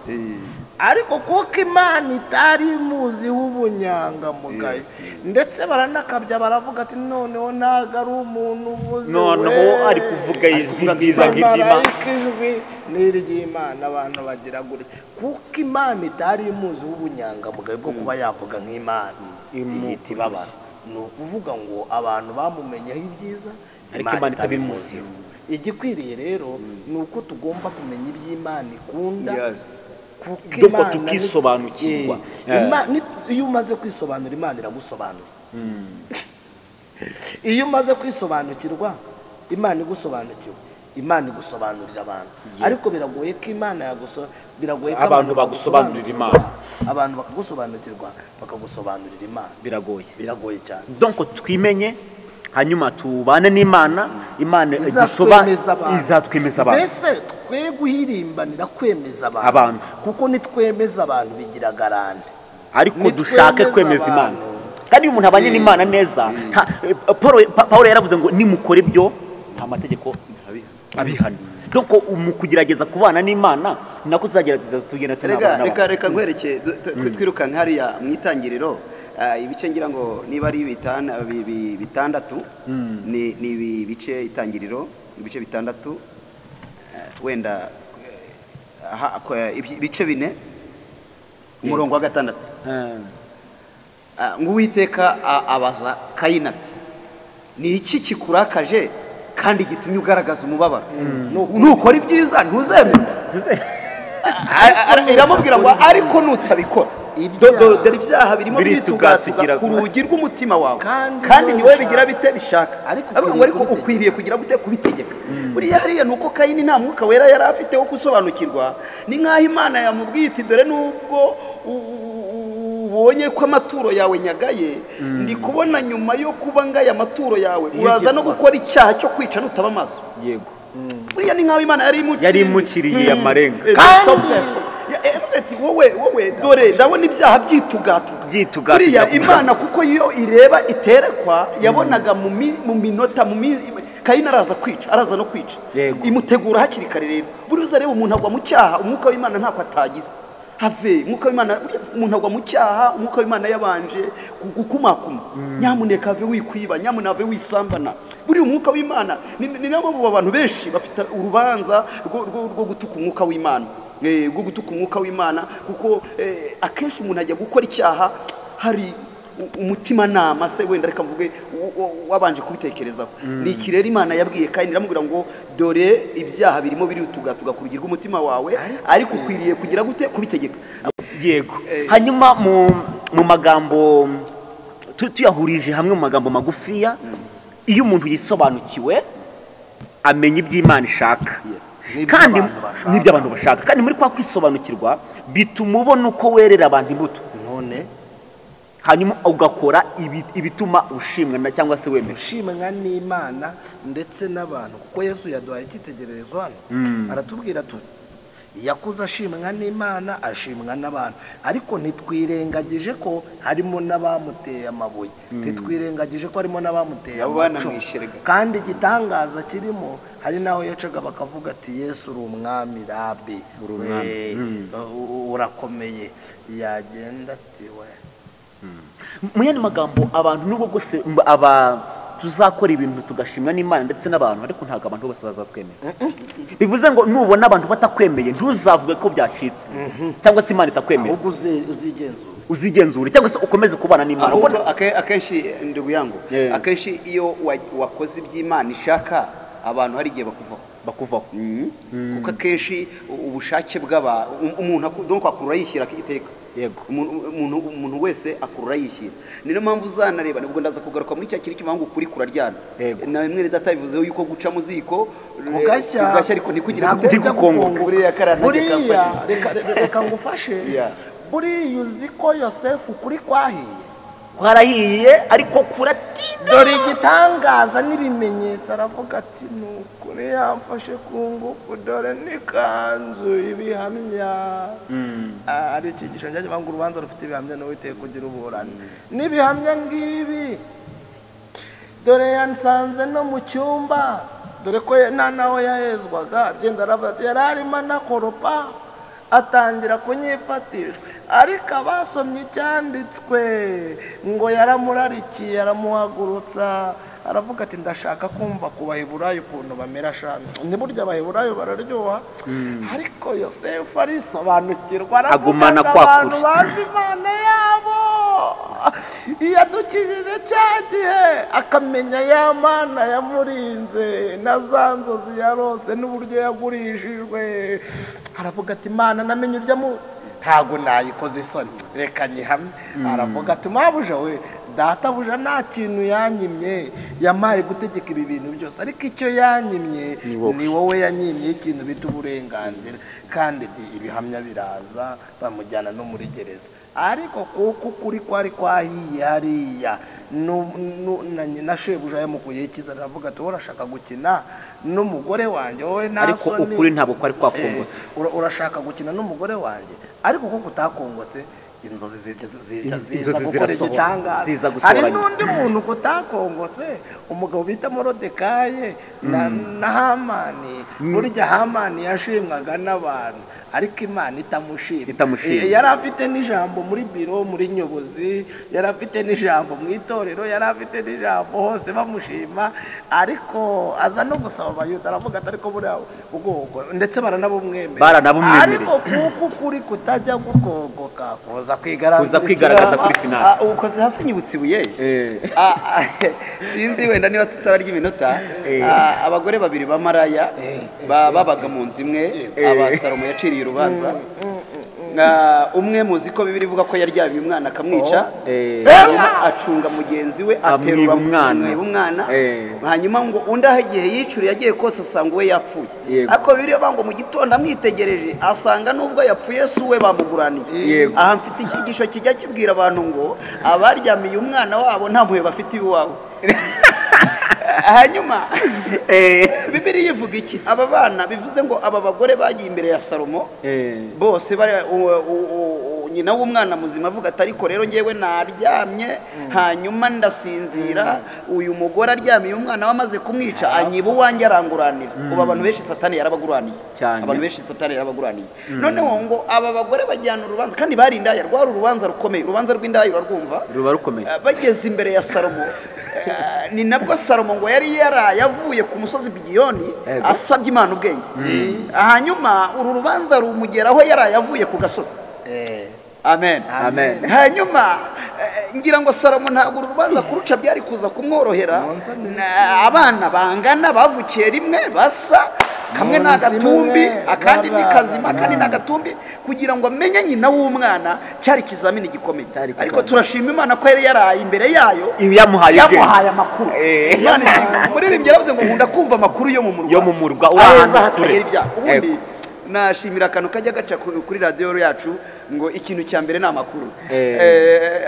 ariko kuko Imana itari muzi w'ubunyangamugayo ndetse baranakabya baravuga ati noneho ntago ari umuntu uvuze noneho ari kuvuga ijwi ryiza nk'iry'Imana n'iry'Imana abantu bagira gure kuko Imana itari muzi w'ubunyangamugayo bwo kuba yavuga nk'Imana ihita ibabara ni ukuvuga ngo abantu bamumenyeho ibyiza ariko Imana itabimuzi igikwiriye rero ni uko tugomba kumenya iby'Imana ikunda kuko tukisobanukirwa iyo umaze kwisobanura Imana iragusobanura iyo umaze kwisobanukirwa Imana igusobanukirwa Imana igusobanurira abantu ariko biragoye ko Imana biragoye ko abantu bagusobanurira Imana abantu bakagusobanukirwa bakagusobanurira Imana biragoye cyane donc twimenye hanyuma tubane n'Imana Imana izatwemeza abantu mbese twe guhirimbanira kwemeza abantu kuko nitwemeza abantu bigira garante ariko dushake kwemeza Imana kandi umuntu abanye n'Imana neza Paulo yaravuze ngo nimukora ibyo nta mategeko abihana donc mu kugerageza kubana n'Imana nako tuzagerageza tugenda tunabana reka nkwereke twirukanka hariya mu itangiriro ibice ngira ngo niba ari bitandatu ni ibice itangiriro ibice bitandatu wenda ibice 4 umurongo wa 6 ngo Uwiteka abaza Kayini ati ni iki kikurakaje kandi gitumye ugaragaza umubabaro nukora ibyiza ntuzemera iramubwira ngo ariko nutabikora dore ibyaha birimo bitugatuga ku rugi rw'umutima wawe kandi ni wowe bigira bite bishaka ariko ukwiriye kugira gute kubitegeka buriya hariya nuko Kayini nta mwuka wera yari afite wo gusobanukirwa ni nk'aho Imana yamubwiye iti dore nubwo ubonye ko amaturo yawe nyagaye ndi kubona nyuma yo kuba ngaya amaturo yawe uraza no gukora icyaha cyo kwica nutaba amaso yego buriya ni nk'aho Imana yari imukiriye amarenga kandi wowe dore ndabona ibyaha byitugatuga buriya Imana kuko iyo ireba iterekwa yabonaga mu minota Kayini araza no kwica imutegura hakiri kare rero buri uza reba umuntu agwa mu cyaha umwuka w'Imana ntako atagize have umwuka w'Imana umuntu agwa mu cyaha umwuka w'Imana yabanje gukumakuma nyamuneka ave wikwiba nyamunave wisambana buri umwuka w'Imana ni nabo abantu benshi bafite urubanza rwo gutuka umwuka w'Imana bwo gutuka umwuka w'Imana kuko akenshi umuntu ajya gukora icyaha hari umutima nama se wenda reka mvuge wabanje kubitekerezaho ni ikirere Imana yabwiye kandi iramubwira ngo dore ibyaha birimo biri utugatuga ku rugi rw'umutima wawe ariko ukwiriye kugira gute kubitegeka yego hanyuma mu magambo tuyahurije hamwe mu magambo magufiya iyo umuntu yisobanukiwe amenya iby'Imana ishaka kandi n'ibyo abantu bashaka kandi muri kwa kwisobanukirwa bituma ubona uko werera abantu imbuto none hanyuma ugakora ibituma ushimwa cyangwa se wemera ushimwa n'Imana ndetse n'abantu kuko Yesu yaduhaye icyitegererezo hano aratubwira tuti yakuze ashimwa n'Imana ashimwa n'abantu ariko ntitwirengagije ko harimo n'abamuteye amabuye ntitwirengagije ko harimo n'abamuteye amacumu kandi igitangaza kirimo hari naho yacaga bakavuga ati Yesu uri umwami rabi urakomeye yagenda ati we mu yandi magambo abantu nubwo bwose tuzakora ibintu tugashimwa n'Imana ndetse n'abantu ariko ntabwo abantu bose bazatwemera bivuze ngo nubona abantu batakwemeye ntuzavuge ko byacitse cyangwa se Imana itakwemera ahubwo uzigenzure cyangwa se ukomeze kubana n'Imana akenshi ndugu yangu akenshi iyo wakoze iby'Imana ishaka abantu hari igihe bakuvaho kuko akenshi ubushake umuntu donc akurura yishyira iteka yego umuntu wese akurura yishyira niyo mpamvu uzanareba nibwo ndaza kugaruka muri cya kiri kivangu kuri kuraryana na mwene data bivuze yuko guca mu ziko ugashya ariko nikugira ndi gukongoka buriya buriya reka ngufashe buriya uzi ko Yosefu kuri kwarahiye ariko kuratinda dore igitangaza n'ibimenyetso aravuga ati nukuri yamfashe ku ngufu dore n'ikanzu ibihamya ari ikigisho njya banga urubanza rufite ibihamya n'Uwiteka kugira uburane n'ibihamya ngibi dore yansanze no mu cyumba dore ko naho yahezwaga agenda aravuga ati yari arimo anakoropa atangira kunyifatishwa ariko abasomye icyanditswe ngo yaramurarikiye aramuhagurutsa aravuga ati ndashaka kumva ku Baheburayo ukuntu bamera shana ni burya Abaheburayo bararyoha ariko Yosefu arisobanukirwa agumana abantu bazi Imana yabo yadukijije cya gihe akamenya ya Mana yamurinze na za nzozi yarose n'uburyo yagurishijwe aravuga ati Imana namenye urya munsi ntago nayikoze isoni reka nyihamye aravuga ati mabuja we databuja nta kintu yanyimye yamaye gutegeka ibi bintu byose ariko icyo yanyimye ni wowe yanyimye ikintu bita uburenganzira kandi ibihamya biraza bamujyana no muri gereza ariko kuko kuri kwari kwahiye hariya na shebuja yamukuyeho ikiza aravuga ati urashaka gukina n'umugore wanjye wowe nta ariko ukuri ntabwo kwari kwakongotse urashaka gukina n'umugore wanjye ariko kuko utakongotse inzozi Inzozi zirasohora, ziza hari gusoranya. n'undi muntu kutakongotse umugabo bita Morodekayi na Hamani. Burya Hamani yashimwaga n'abantu ariko Imana itamushima. Yari afite n'ijambo muri biro, muri nyobozi, yari afite n'ijambo mu itorero, yari afite n'ijambo hose bamushima, ariko aza no gusaba abayuda aravuga ati ariko buriya ubwoko ndetse baranabumwemerera, ariko kuko kuri kutajya gukogoka kuza kwigaragaza kuri finale. ukoze hasi nyibutse ibuye. Sinzi wenda niba tutararya iminota. Abagore babiri bamaraya babaga mu nzu imwe, Abasalomo yaciriye urubanza. Umwe muzi ko Bibiliya ivuga ko yaryamye umwana akamwica, acunga mugenzi we aterura umwana, hanyuma ngo undi aho igihe yicuriye yagiye kose asanga we yapfuye. Ariko Bibiliya bango mu gitondo amwitegereje asanga nubwo yapfuye si we bamuguraniye. Aha mfite icyigisho kijya kibwira abantu ngo abaryamiye umwana wabo nta mpuhwe bafite iwabo. Hanyuma Bibiliya ivuga iki? Aba bana bivuze ngo aba bagore bagiye imbere ya Salomo bose bari nyina w'umwana muzima avuga ati ariko rero ngewe naryamye hanyuma ndasinzira, uyu mugore aryamiye umwana wamaze kumwica anyiba uwanjye aranguranira. Ubu abantu benshi Satani yarabaguraniye, abantu benshi Satani yarabaguraniye. Noneho ngo aba bagore bajyana urubanza kandi bari indaya, rwari urubanza rukomeye, urubanza rw'indaya urarwumva ruba rukomeye. Bageze imbere ya Salomo, ni nabwo Salomo ngo yari yavuye ku musozi Gihoni asabye Imana ubwenge. Hanyuma uru rubanza rumugeraho yari yavuye ku gasozi. Amen. Hanyuma ngira ngo Salomo ntabwo urubanza kuruca byari kuza kumworohera. Abana bangana bavukiye rimwe basa, kamwe n'agatumbi akandi ni kazima kandi n'agatumbi, kugira ngo amenye nyina w'umwana cyari kizamini gikomeye. Ariko turashima Imana ko yari yaraye imbere yayo yamuhaye amakuru. Umuririmbyi yaravuze ngo nkunda kumva amakuru yo mu murwa uraheza kure. Ubundi nashimira akantu kajya gaca kuri radiyo yacu ngo ikintu cya mbere ni amakuru.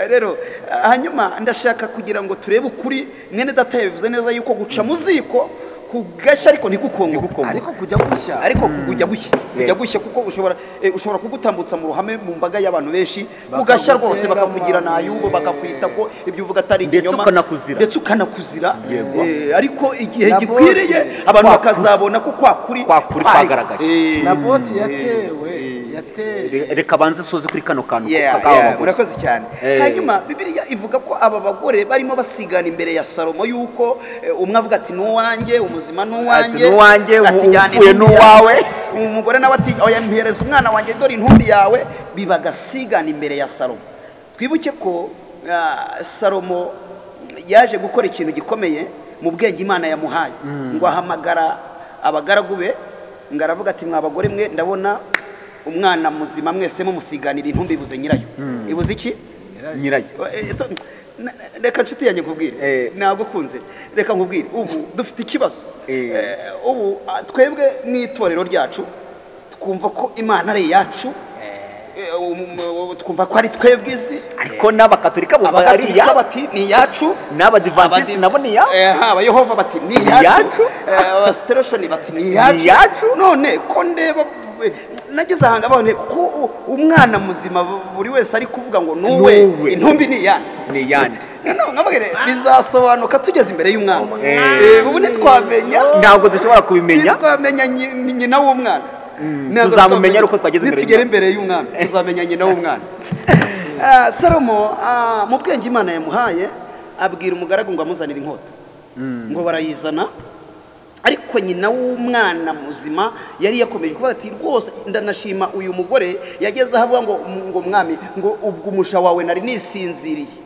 Rero hanyuma ndashaka kugira ngo turebe ukuri. Mwene data yabivuze neza yuko guca mu ziko kugashya ariko ntikukongo, ariko kujya gushya kuko ushobora kugutambutsa mu ruhame mu mbaga y'abantu benshi kugashya rwose bakakugira nayubo bakakwita ko ibyo uvuga atari ikinyoma ndetse ukanakuzira. Ariko igihe gikwiriye abantu bakazabona ko kwakuri kwagaragaye. Naboti reka banze soze kuri kano kantu murakoze cyane. Hanyuma Bibiliya ivuga ko aba bagore barimo basigana imbere ya Salomo yuko umwe avuga ati n'uwanjye umuzima n'uwanjye upfuye n'uwawe, umugore nawe ati oya mpereza umwana wanjye dore intumbi yawe. Bibagasigana imbere ya Salomo. Twibuke ko Salomo yaje gukora ikintu gikomeye mu bwenge Imana yamuhaye, ngo ahamagara abagaragu be ngo aravuga ati mwa bagore mwe ndabona umwana muzima mwese mumusiganira intumbi ibuze nyirayo. Ibuze iki? Nyirayo. Reka nshuti yanjye nkubwire, ntabwo kunze, reka nkubwire ubu dufite ikibazo. Ubu twebwe n'itorero ryacu twumva ko Imana ari yacu, twumva ko ari twebwe izi, ariko n'abakatolika bati ni yacu, n'abadivantisi nabo ni yacu, abayehova bati ni yacu, abasitereshoni bati ni yacu. None ko ndeba nageze ahanga abone ko umwana muzima buri wese ari kuvuga ngo nuwe intumbi ni yandi. Nkabagere bizasobanuka tugeze imbere y'umwana. Ubu ntitwamenya, ntabwo dushobora kubimenya, twamenya nyina w'umwana. Tuzamumenya uko twageze imbere y'umwana, tuzamenya nyina w'umwana. Salomo mu bwenge Imana yamuhaye abwira umugaragu ngo amuzanire inkota, ngo barayizana. Ariko nyina w'umwana muzima yari yakomeje kuvuga ati rwose ndanashima uyu mugore yageze aho avuga ngo mwami ngo ubwo umusha wawe nari nisinziriye.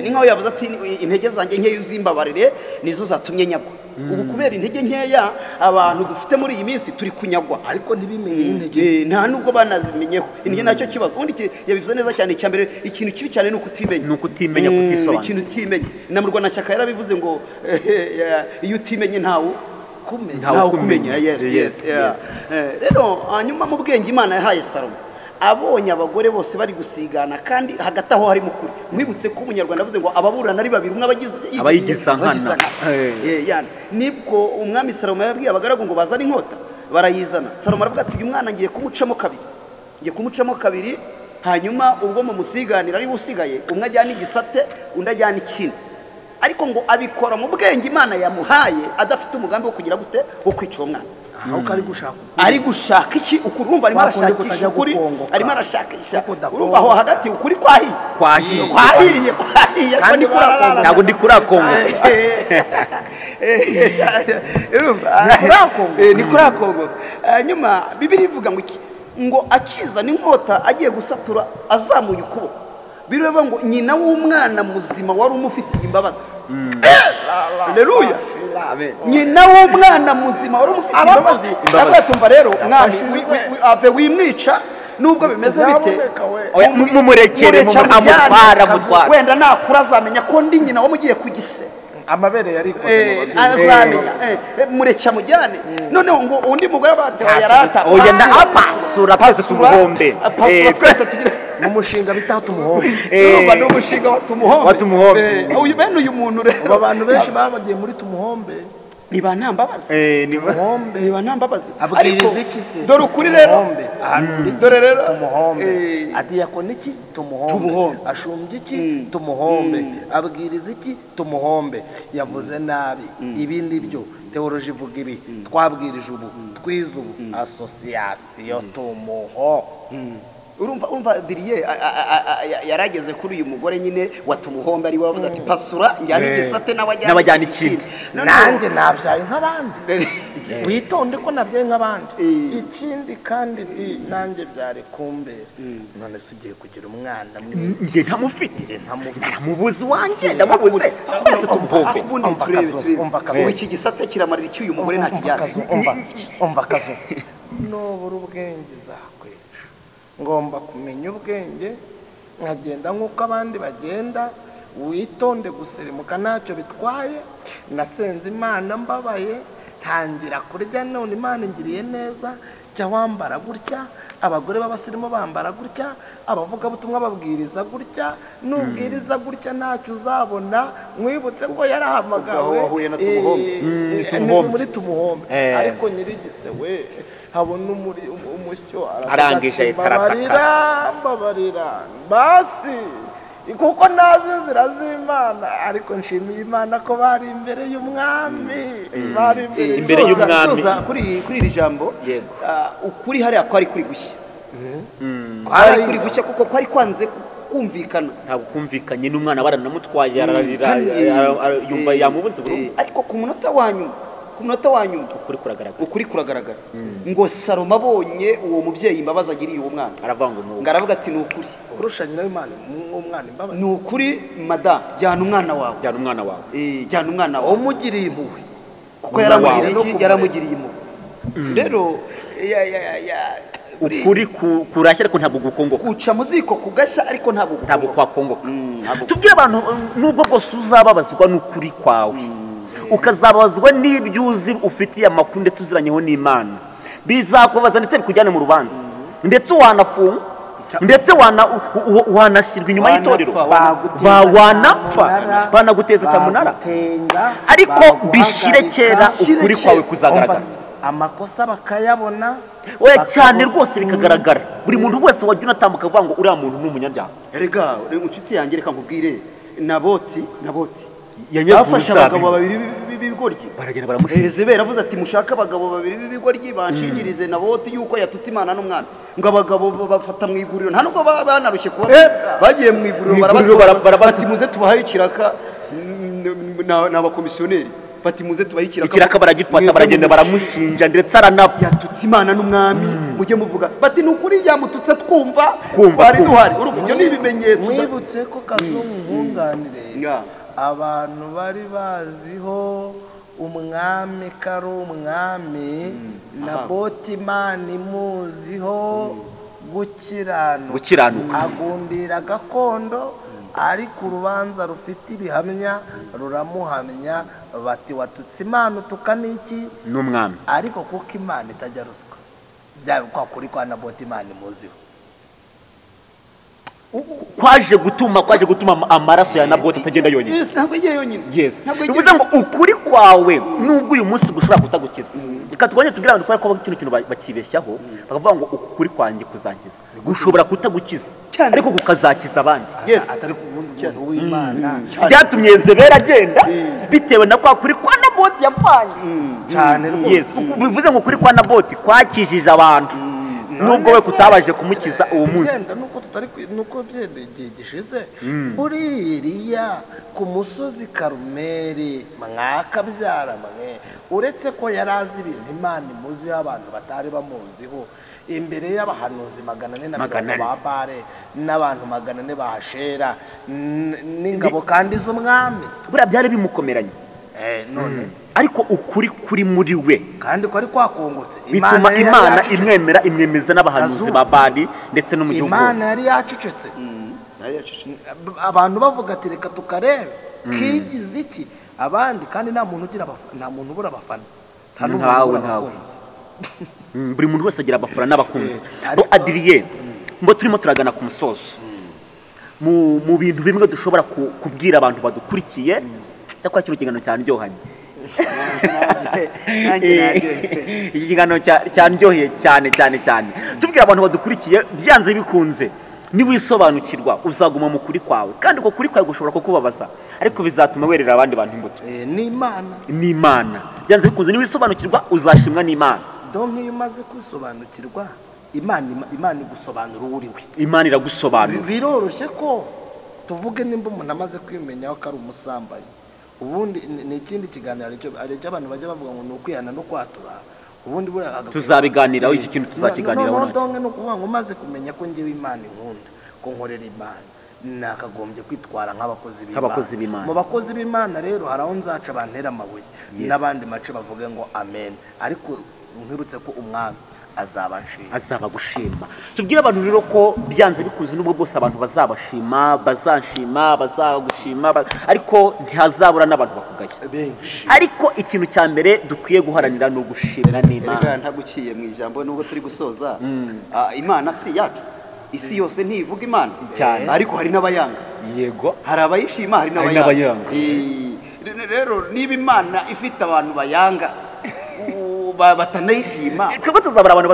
Ni nkaho yavuze ati intege zanjye nkeya uzimbabarire nizo zatumye nyagwa. Ubu kubera intege nkeya abantu dufite muri iyi minsi turi kunyagwa, ariko ntibimenye intege, nta nubwo banazimenyeho. Intege nacyo kibazo. Ubundi yabivuze neza cyane, icya mbere ikintu kibi cyane ni ukutimenya, kutisobanura. Ikintu utimenya na Murwanashyaka yarabivuze ngo iyo utimenye ntawe kumenya. Rero hanyuma mu bwenge Imana yahaye Salomo abonye abagore bose bari gusigana kandi hagati aho hari mukuru. Mwibutse ko umunyarwanda avuze ngo ababurana ari babiri, umwe abayigiza nkana. Nibwo umwami Salomo yabwiye abagaragu ngo bazane inkota, barayizana. Salomo aravuga ati uyu mwana ngiye kumucamo kabiri, hanyuma ubwo mu musiganira ari usigaye umwe ajyana igisate undi ajyana ikindi ariko ngo abikora mu bwenge Imana yamuhaye adafite umugambi wo kugira gute wo kwica uwo mwana ahubwo ari gushaka iki urumva arimo arashakisha ukuri arimo arashakisha urumva aho hagati ukuri kwahiye ntabwo ndi kurakongo ni kurakongo nyuma Bibiliya ivuga ngo iki ngo akiza n'inkota agiye gusatura azamuye ukuboko bireba ngo nyina w'umwana muzima wari umufitiye imbabazi haleluya nyina w'umwana muzima wari umufitiye imbabazi abatumva rero mwami ave wimwica nubwo bimeze bite mumurekere mutwara wenda nakura azamenya ko ndi nyina wamugiye kugise amabere yarikoze azamenya murecha mujyane noneho ngo undi mugore batewe yarata oya na apasura twese tumuhombe apasura twese tugira mu mushinga bitatu muhombe urumva no mushinga watumuhombe uyu bene uyu muntu rero abantu benshi babagiye muri tumuhombe niba ntambabazi tumuhombe niba ntambabazi abwiriza iki se dore ukuri rero dore rero tumuhombe adiyakoni iki tumuhombe ashumbye iki tumuhombe abwiriza iki tumuhombe yavuze nabi ibindi byo teoloji ivuga ibi twabwirije ubu twize ubu association tumuho urumva diriye yarageze kuri uyu mugore nyine watumuhombe ari wavuze ati pasura njyana igisate n'abajyana ikindi nanjye nabyaye nk'abandi witonde ko nabyaye nk'abandi ikindi kandi nanjye byare kumbera none se ugiye kugira umwana njye ntamufite ntamubuzi wanjye ndamubuze twese tumuhombe ubu iki gisate kiramarira iki uyu mugore nta kijyanye umva akazu nubura ubwenge zakwe ngomba kumenya ubwenge nkagenda nk'uko abandi bagenda witonde gusirimuka ntacyo bitwaye nasenze Imana mbabaye ntangira kurya none Imana ingiriye neza jya wambara gutya abagore b'abasirimu bambara gutya abavuga butumwa babwiriza gutya nubwiriza gutya ntacyo uzabona mwibutse ko yarahamagawe muri tumuhombe ariko nyirigise we habona umushyo arangije mbabarira basi kuko nazi inzira z'Imana ariko nshimiye Imana ko bari imbere y'umwami bari imbere y'umwami kuri iri jambo ukuri hariya kwari kuri gushya kwari kuri gushya kuko kwari kwanze kumvikana ntabwo kumvikanye n'umwana baranamutwaye yararira yumva yamubuze burundu ariko ku munota wa nyuma ukuri kuragaragara ngo Salomo abonye uwo mubyeyi imbabazi agiriye uwo mwana aravuga ati ni ukuri kurusha nyina w'Imana umwana imbabazi ni ukuri madam jyana umwana wawe jyana umwana wawe umugiriye impuhwe kuko yaramugiriye impuhwe rero ukuri kurashya ariko ntabwo gukongoka kuca mu ziko kugashya ariko ntabwo kwakongoka tubwire abantu nubwo bwose uzababazwa n'ukuri kwawe ukazabazwa n'ibyo uzi ufitiye amakuru ndetse uziranyeho n'Imana bizakubaza ndetse bikujyane mu rubanza ndetse wanafunga ndetse wanashyirwa inyuma y'itorero wanapfa banaguteza cyamunara ariko bishire kera ukuri kwawe kuzagaragara amakosa bakayabona oya cyane rwose bikagaragara buri muntu wese wajya unatambuka avuga ngo uriya muntu ni umunyabyaha erega inshuti yanjye reka nkubwire naboti yafashe abagabo babiri b'ibigoryi baragenda baramushinja Ezebera avuze ati mushaka abagabo babiri b'ibigoryi banshingirize Naboti yuko yatutse Imana n'umwana ngo abagabo bafata mu iguriro nta nubwo banarushye kuba bagiye mu iguriro barabati muze tubahaye ikiraka n'abakomisiyoneri bati muze tubahaye ikiraka baragifata baragenda baramushinja ndetse aranapfa yatutse Imana n'umwami mujye muvuga bati nukuri yamututse twumva twari duhari urumva ni ibimenyetso mwibutse ko Kazungu nkunganire abantu bari baziho umwami kari umwami Naboti Imana imuziho gukiranuka agundira gakondo ariko urubanza rufite ibihamya ruramuhamya bati watutse Imana utuka n'iki n'umwami ariko kuko Imana itajya ruswa byaba kwa kuri kwa Naboti Imana imuziho kwaje gutuma amaraso ya Naboti atagenda yonyine. Ntabwo igiye yonyine. Yes. Bivuze ngo ukuri kwawe nubwo uyu munsi gushobora kutagukiza. Reka tuganye tubwira abantu ko ikintu bakibeshyaho bakavuga ngo ukuri kwanjye kuzankiza. Gushobora kutagukiza ariko kukazakiza abandi. Yes. atari ku muntu w'Imana. Byatumye Yezebeli agenda bitewe na kwa kuri kwa Naboti yapfanye. Cyane rwose. Yes. Bivuze ngo kuri kwa Naboti kwakijije abantu. Nubwo we kutabaje kumukiza uwo munsi. Nuko byegishize muri Eliya ku musozi Karumeli mwakabyara mwe uretse ko yarazi ibintu Imana imuzi abantu batari bamuziho imbere y'abahanuzi 400 ba Bare n'abantu 400 ba Ashera n'ingabo kandi z'umwami buriya byari bimukomeranye none ariko ukuri kuri muri we kandi ko ari kwakongotse bituma Imana imwemeza n'abahanuzi ba Bali ndetse no mu gihugu Imana yari yacecetse abantu bavuga ati reka tukarebe kigize iki abandi kandi nta muntu ubura abafana ntawe buri muntu wese agira abafana n'abakunzi bo Adrien mbo turimo turagana ku musozo mu bintu bimwe dushobora kubwira abantu badukurikiye cyakora kino kiganiro cyaryohanye iki kiganiro cyaryoheye cyane tubwira abantu badukurikiye byanze bikunze niwisobanukirwa uzaguma mu kuri kwawe kandi ko kuri kwawe gushobora kukubabaza ariko bizatuma werera abandi bantu imbuto n'Imana byanze bikunze niwisobanukirwa uzashimwa n'Imana donc iyo umaze kwisobanukirwa Imana igusobanura uriwe Imana iragusobanura biroroshye ko tuvuge nimba umuntu amaze kwimenyaho ko ari umusambanyi ubundi ni ikindi kiganiro aricyo abantu bajya bavuga ngo ni ukwihana no kwatura ubundi tuzabiganiraho iki kintu tuzakiganiraho nacyo no kuvuga ngo umaze kumenya ko ngewe Imana inkunda ko nkorera Imana nakagombye kwitwara nk'abakozi b'Imana mu bakozi b'Imana rero hari aho nzaca bantera amabuye n'abandi mace bavuge ngo amen ariko nkirutse ko umwami azabagushima tubwire abantu rero ko byanze bikuze n'ubwo bwose abantu bazabashima bazagushima ariko ntihazabura n'abantu bakugaye ariko ikintu cya mbere dukwiye guharanira ni ugushimira n'Imana ntaguciye mu ijambo nubwo turi gusoza Imana si yacu isi yose ntivuga Imana cyane ariko hari n'abayanga yego hari abayishima hari n'abayanga rero niba Imana ifite abantu bayanga batanayishima twebwe tuzabura abantu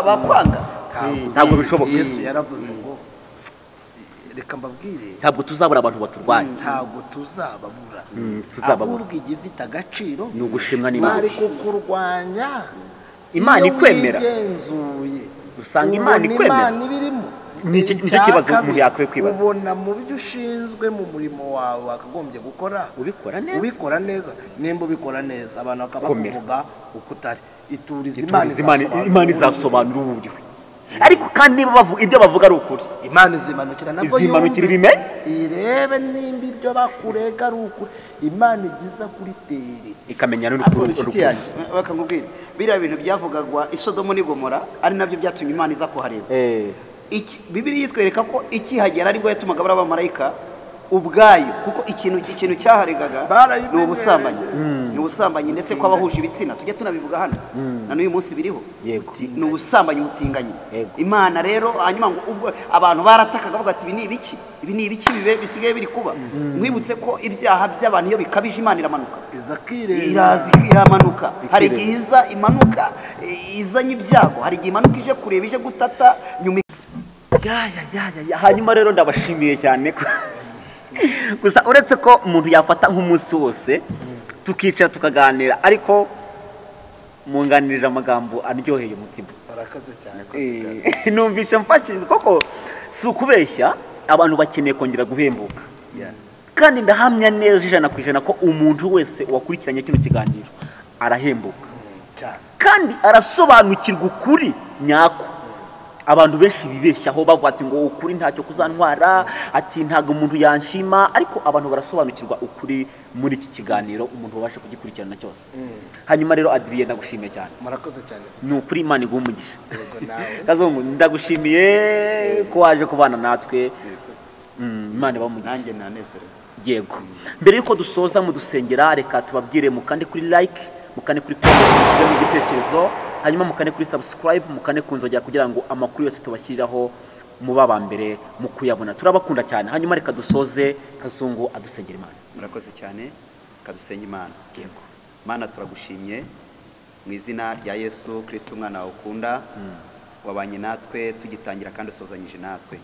bakwanga ntabwo bishoboka Yesu yaravuze ngo reka mbabwire ntabwo tuzabura abantu baturwanya ntabwo tuzababura ahubwo igifite agaciro ni ugushimwa n'Imana bari kukurwanya Imana ikwemera usanga Imana ikwemera nicyo kibazo umuntu yakwiye kwibaza ubona mu byo ushinzwe mu murimo wawe wakagombye gukora ubikora neza nimba ubikora neza abantu bakavuga uko utari ituriza Imana izasobanura uburyo ariko kandi niba bavuga ibyo bavuga ari ukuri Imana izimanukira nabwo ibimenye irebe nimba ibyo bakurega ari ukuri Imana igiza kuri tere ikamenya n'ukuri bakangubwira biriya bintu byavugagwa i Sodomu n'i Gomora ari nabyo byatumye Imana iza kuhareba Bibiliya yitwereka ko ikihagera aribwo yatumaga abamarayika ubwayo kuko ikintu cyaharegaga ni ubusambanyi ndetse ko abahuje ibitsina tujya tunabivuga hano na n'uyu munsi biriho ni ubusambanyi butinganye Imana rero hanyuma ngo ubwo abantu baratakaga bavuga ati ibi ni ibiki bisigaye biri kuba mwibutse ko ibyaha by'abantu iyo bikabije Imana iramanuka iramanuka hari igihe imanuka izanye ibyago hari igihe imanuka ije kureba ije gutata nyuma hanyuma rero ndabashimiye cyane gusa uretse ko umuntu yafata nk'umunsi wose tukicara tukaganira ariko munganirije amagambo aryoheye umutima barakaze cyane numvise mfashijwe koko si ukubeshya abantu bakeneye kongera guhembuka kandi ndahamya neza 100% ko umuntu wese wakurikiranye kino kiganiro arahembuka kandi arasobanukirwa ukuri nyako abantu benshi bibeshyaho bavuga ati ngo ukuri ntacyo kuzantwara ati ntago umuntu yanshima ariko abantu barasobanukirwa ukuri muri iki kiganiro umuntu wabasha kugikurikirana cyose hanyuma rero Adrien ndagushimiye cyane murakoze cyane ni ukuri Imana igumugisha kazungu ndagushimiye ko waje kubana natwe Imana bamugisha nanjye nanezerewe yego mbere yuko dusoza mu dusengera reka tubabwire mukande kuri like mukane kuri comment musiga mu gitekerezo hanyuma mukane kuri subscribe mukane kunzogera kugira ngo amakuru yose tubashyiriraho muba aba mbere mu kuyabona. Turabakunda cyane. Hanyuma reka dusoze Kazungu adusengera Imana. Murakoze cyane, kadusenga Imana. Yego. Mana turagushimye mu izina rya Yesu Kristo umwana wawe ukunda, wabanye natwe tugitangira kandi usozanyije natwe.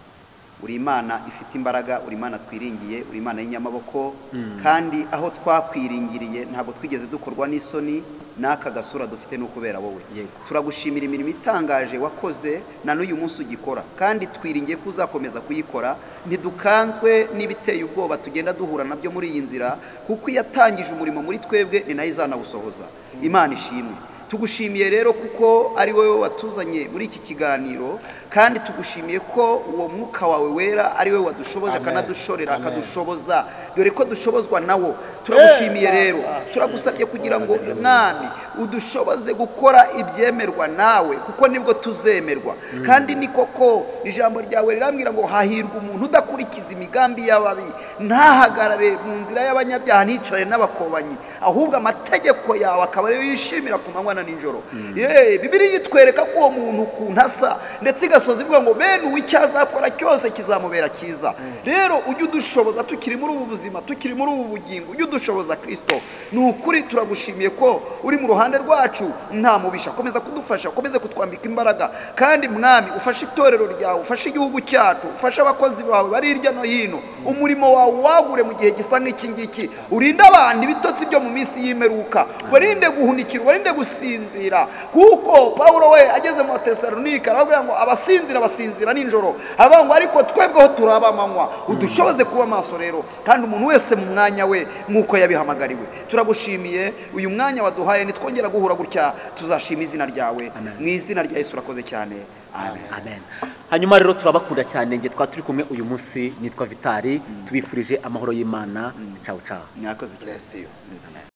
Uri Imana ifite imbaraga, uri Imana twiringiye, uri Imana y'inyamaboko, kandi aho twakwiringiriye ntabwo twigeze dukorwa n'isoni, n'aka gasura dufite no kubera wowe. Turagushimira imirimo itangaje wakoze na n'uyu munsi ugikora, kandi twiringiye ko uzakomeza kuyikora. Ntidukanzwe n'ibiteye ubwoba tugenda duhura nabyo muri iyi nzira, kuko yatangije umurimo muri twebwe ni nayo izanawusohoza. Imana ishimwe. Tugushimiye rero kuko ari wowe watuzanye muri iki kiganiro, kandi tugushimiye ko uwo mwuka wawe wera ari wowe wadushoboza akanadushorera akadushoboza, dore ko dushobozwa nawo. Turagushimiye rero, turagusabye kugira ngo Mwami udushoboze gukora ibyemerwa nawe, kuko nibwo tuzemerwa. Kandi ni koko ijambo ryawe rirambwira ngo hahirwa umuntu udakurikiza imigambi y'ababi, ntahagarare mu nzira y'abanyabyaha, nticare n'abakobanyi, ahubwo amategeko yawe akaba ariyo yishimira ku manywa na nijoro. Bibiliya itwereka ko uwo muntu ukuntu asa, ndetse igasoza ivuga ngo bene uw'icyo azakora cyose kizamubera cyiza. Rero ujye udushoboza tukiri muri ubu buzima, tukiri muri ubu bugingo, ujye udushoboza Kristo. Ni ukuri turagushimiye ko uri mu ruhande rwacu nta mubisha. Komeza kudufasha, komeze kutwambika imbaraga, kandi Mwami ufashe itorero ryawe, ufashe igihugu cyacu, ufashe abakozi bawe bari hirya no hino, umurimo wawe wagure mu gihe gisa nk'iki ngiki. Urinde abantu ibitotsi byo mu minsi y'imperuka, barinde guhunikira, barinde gusinzira, kuko Pawulo we ageze mu Tesalonika aravuga ngo abasinzira basinzira nijoro, aravuga ngo ariko twebweho turaba amanywa. Udushoboze kuba maso rero, kandi umuntu wese mu mwanya we nk'uko yabihamagariwe. Turagushimiye uyu mwanya waduhaye, nitwongera guhura gutya tuzashima izina ryawe. Mu izina rya Yesu urakoze cyane. Amen. Hanyuma rero turabakunda cyane, nge turi kumwe uyu munsi, nitwa Vitali. Tubifurije amahoro y'Imana. Ciao ciao. Mwakoze cyane.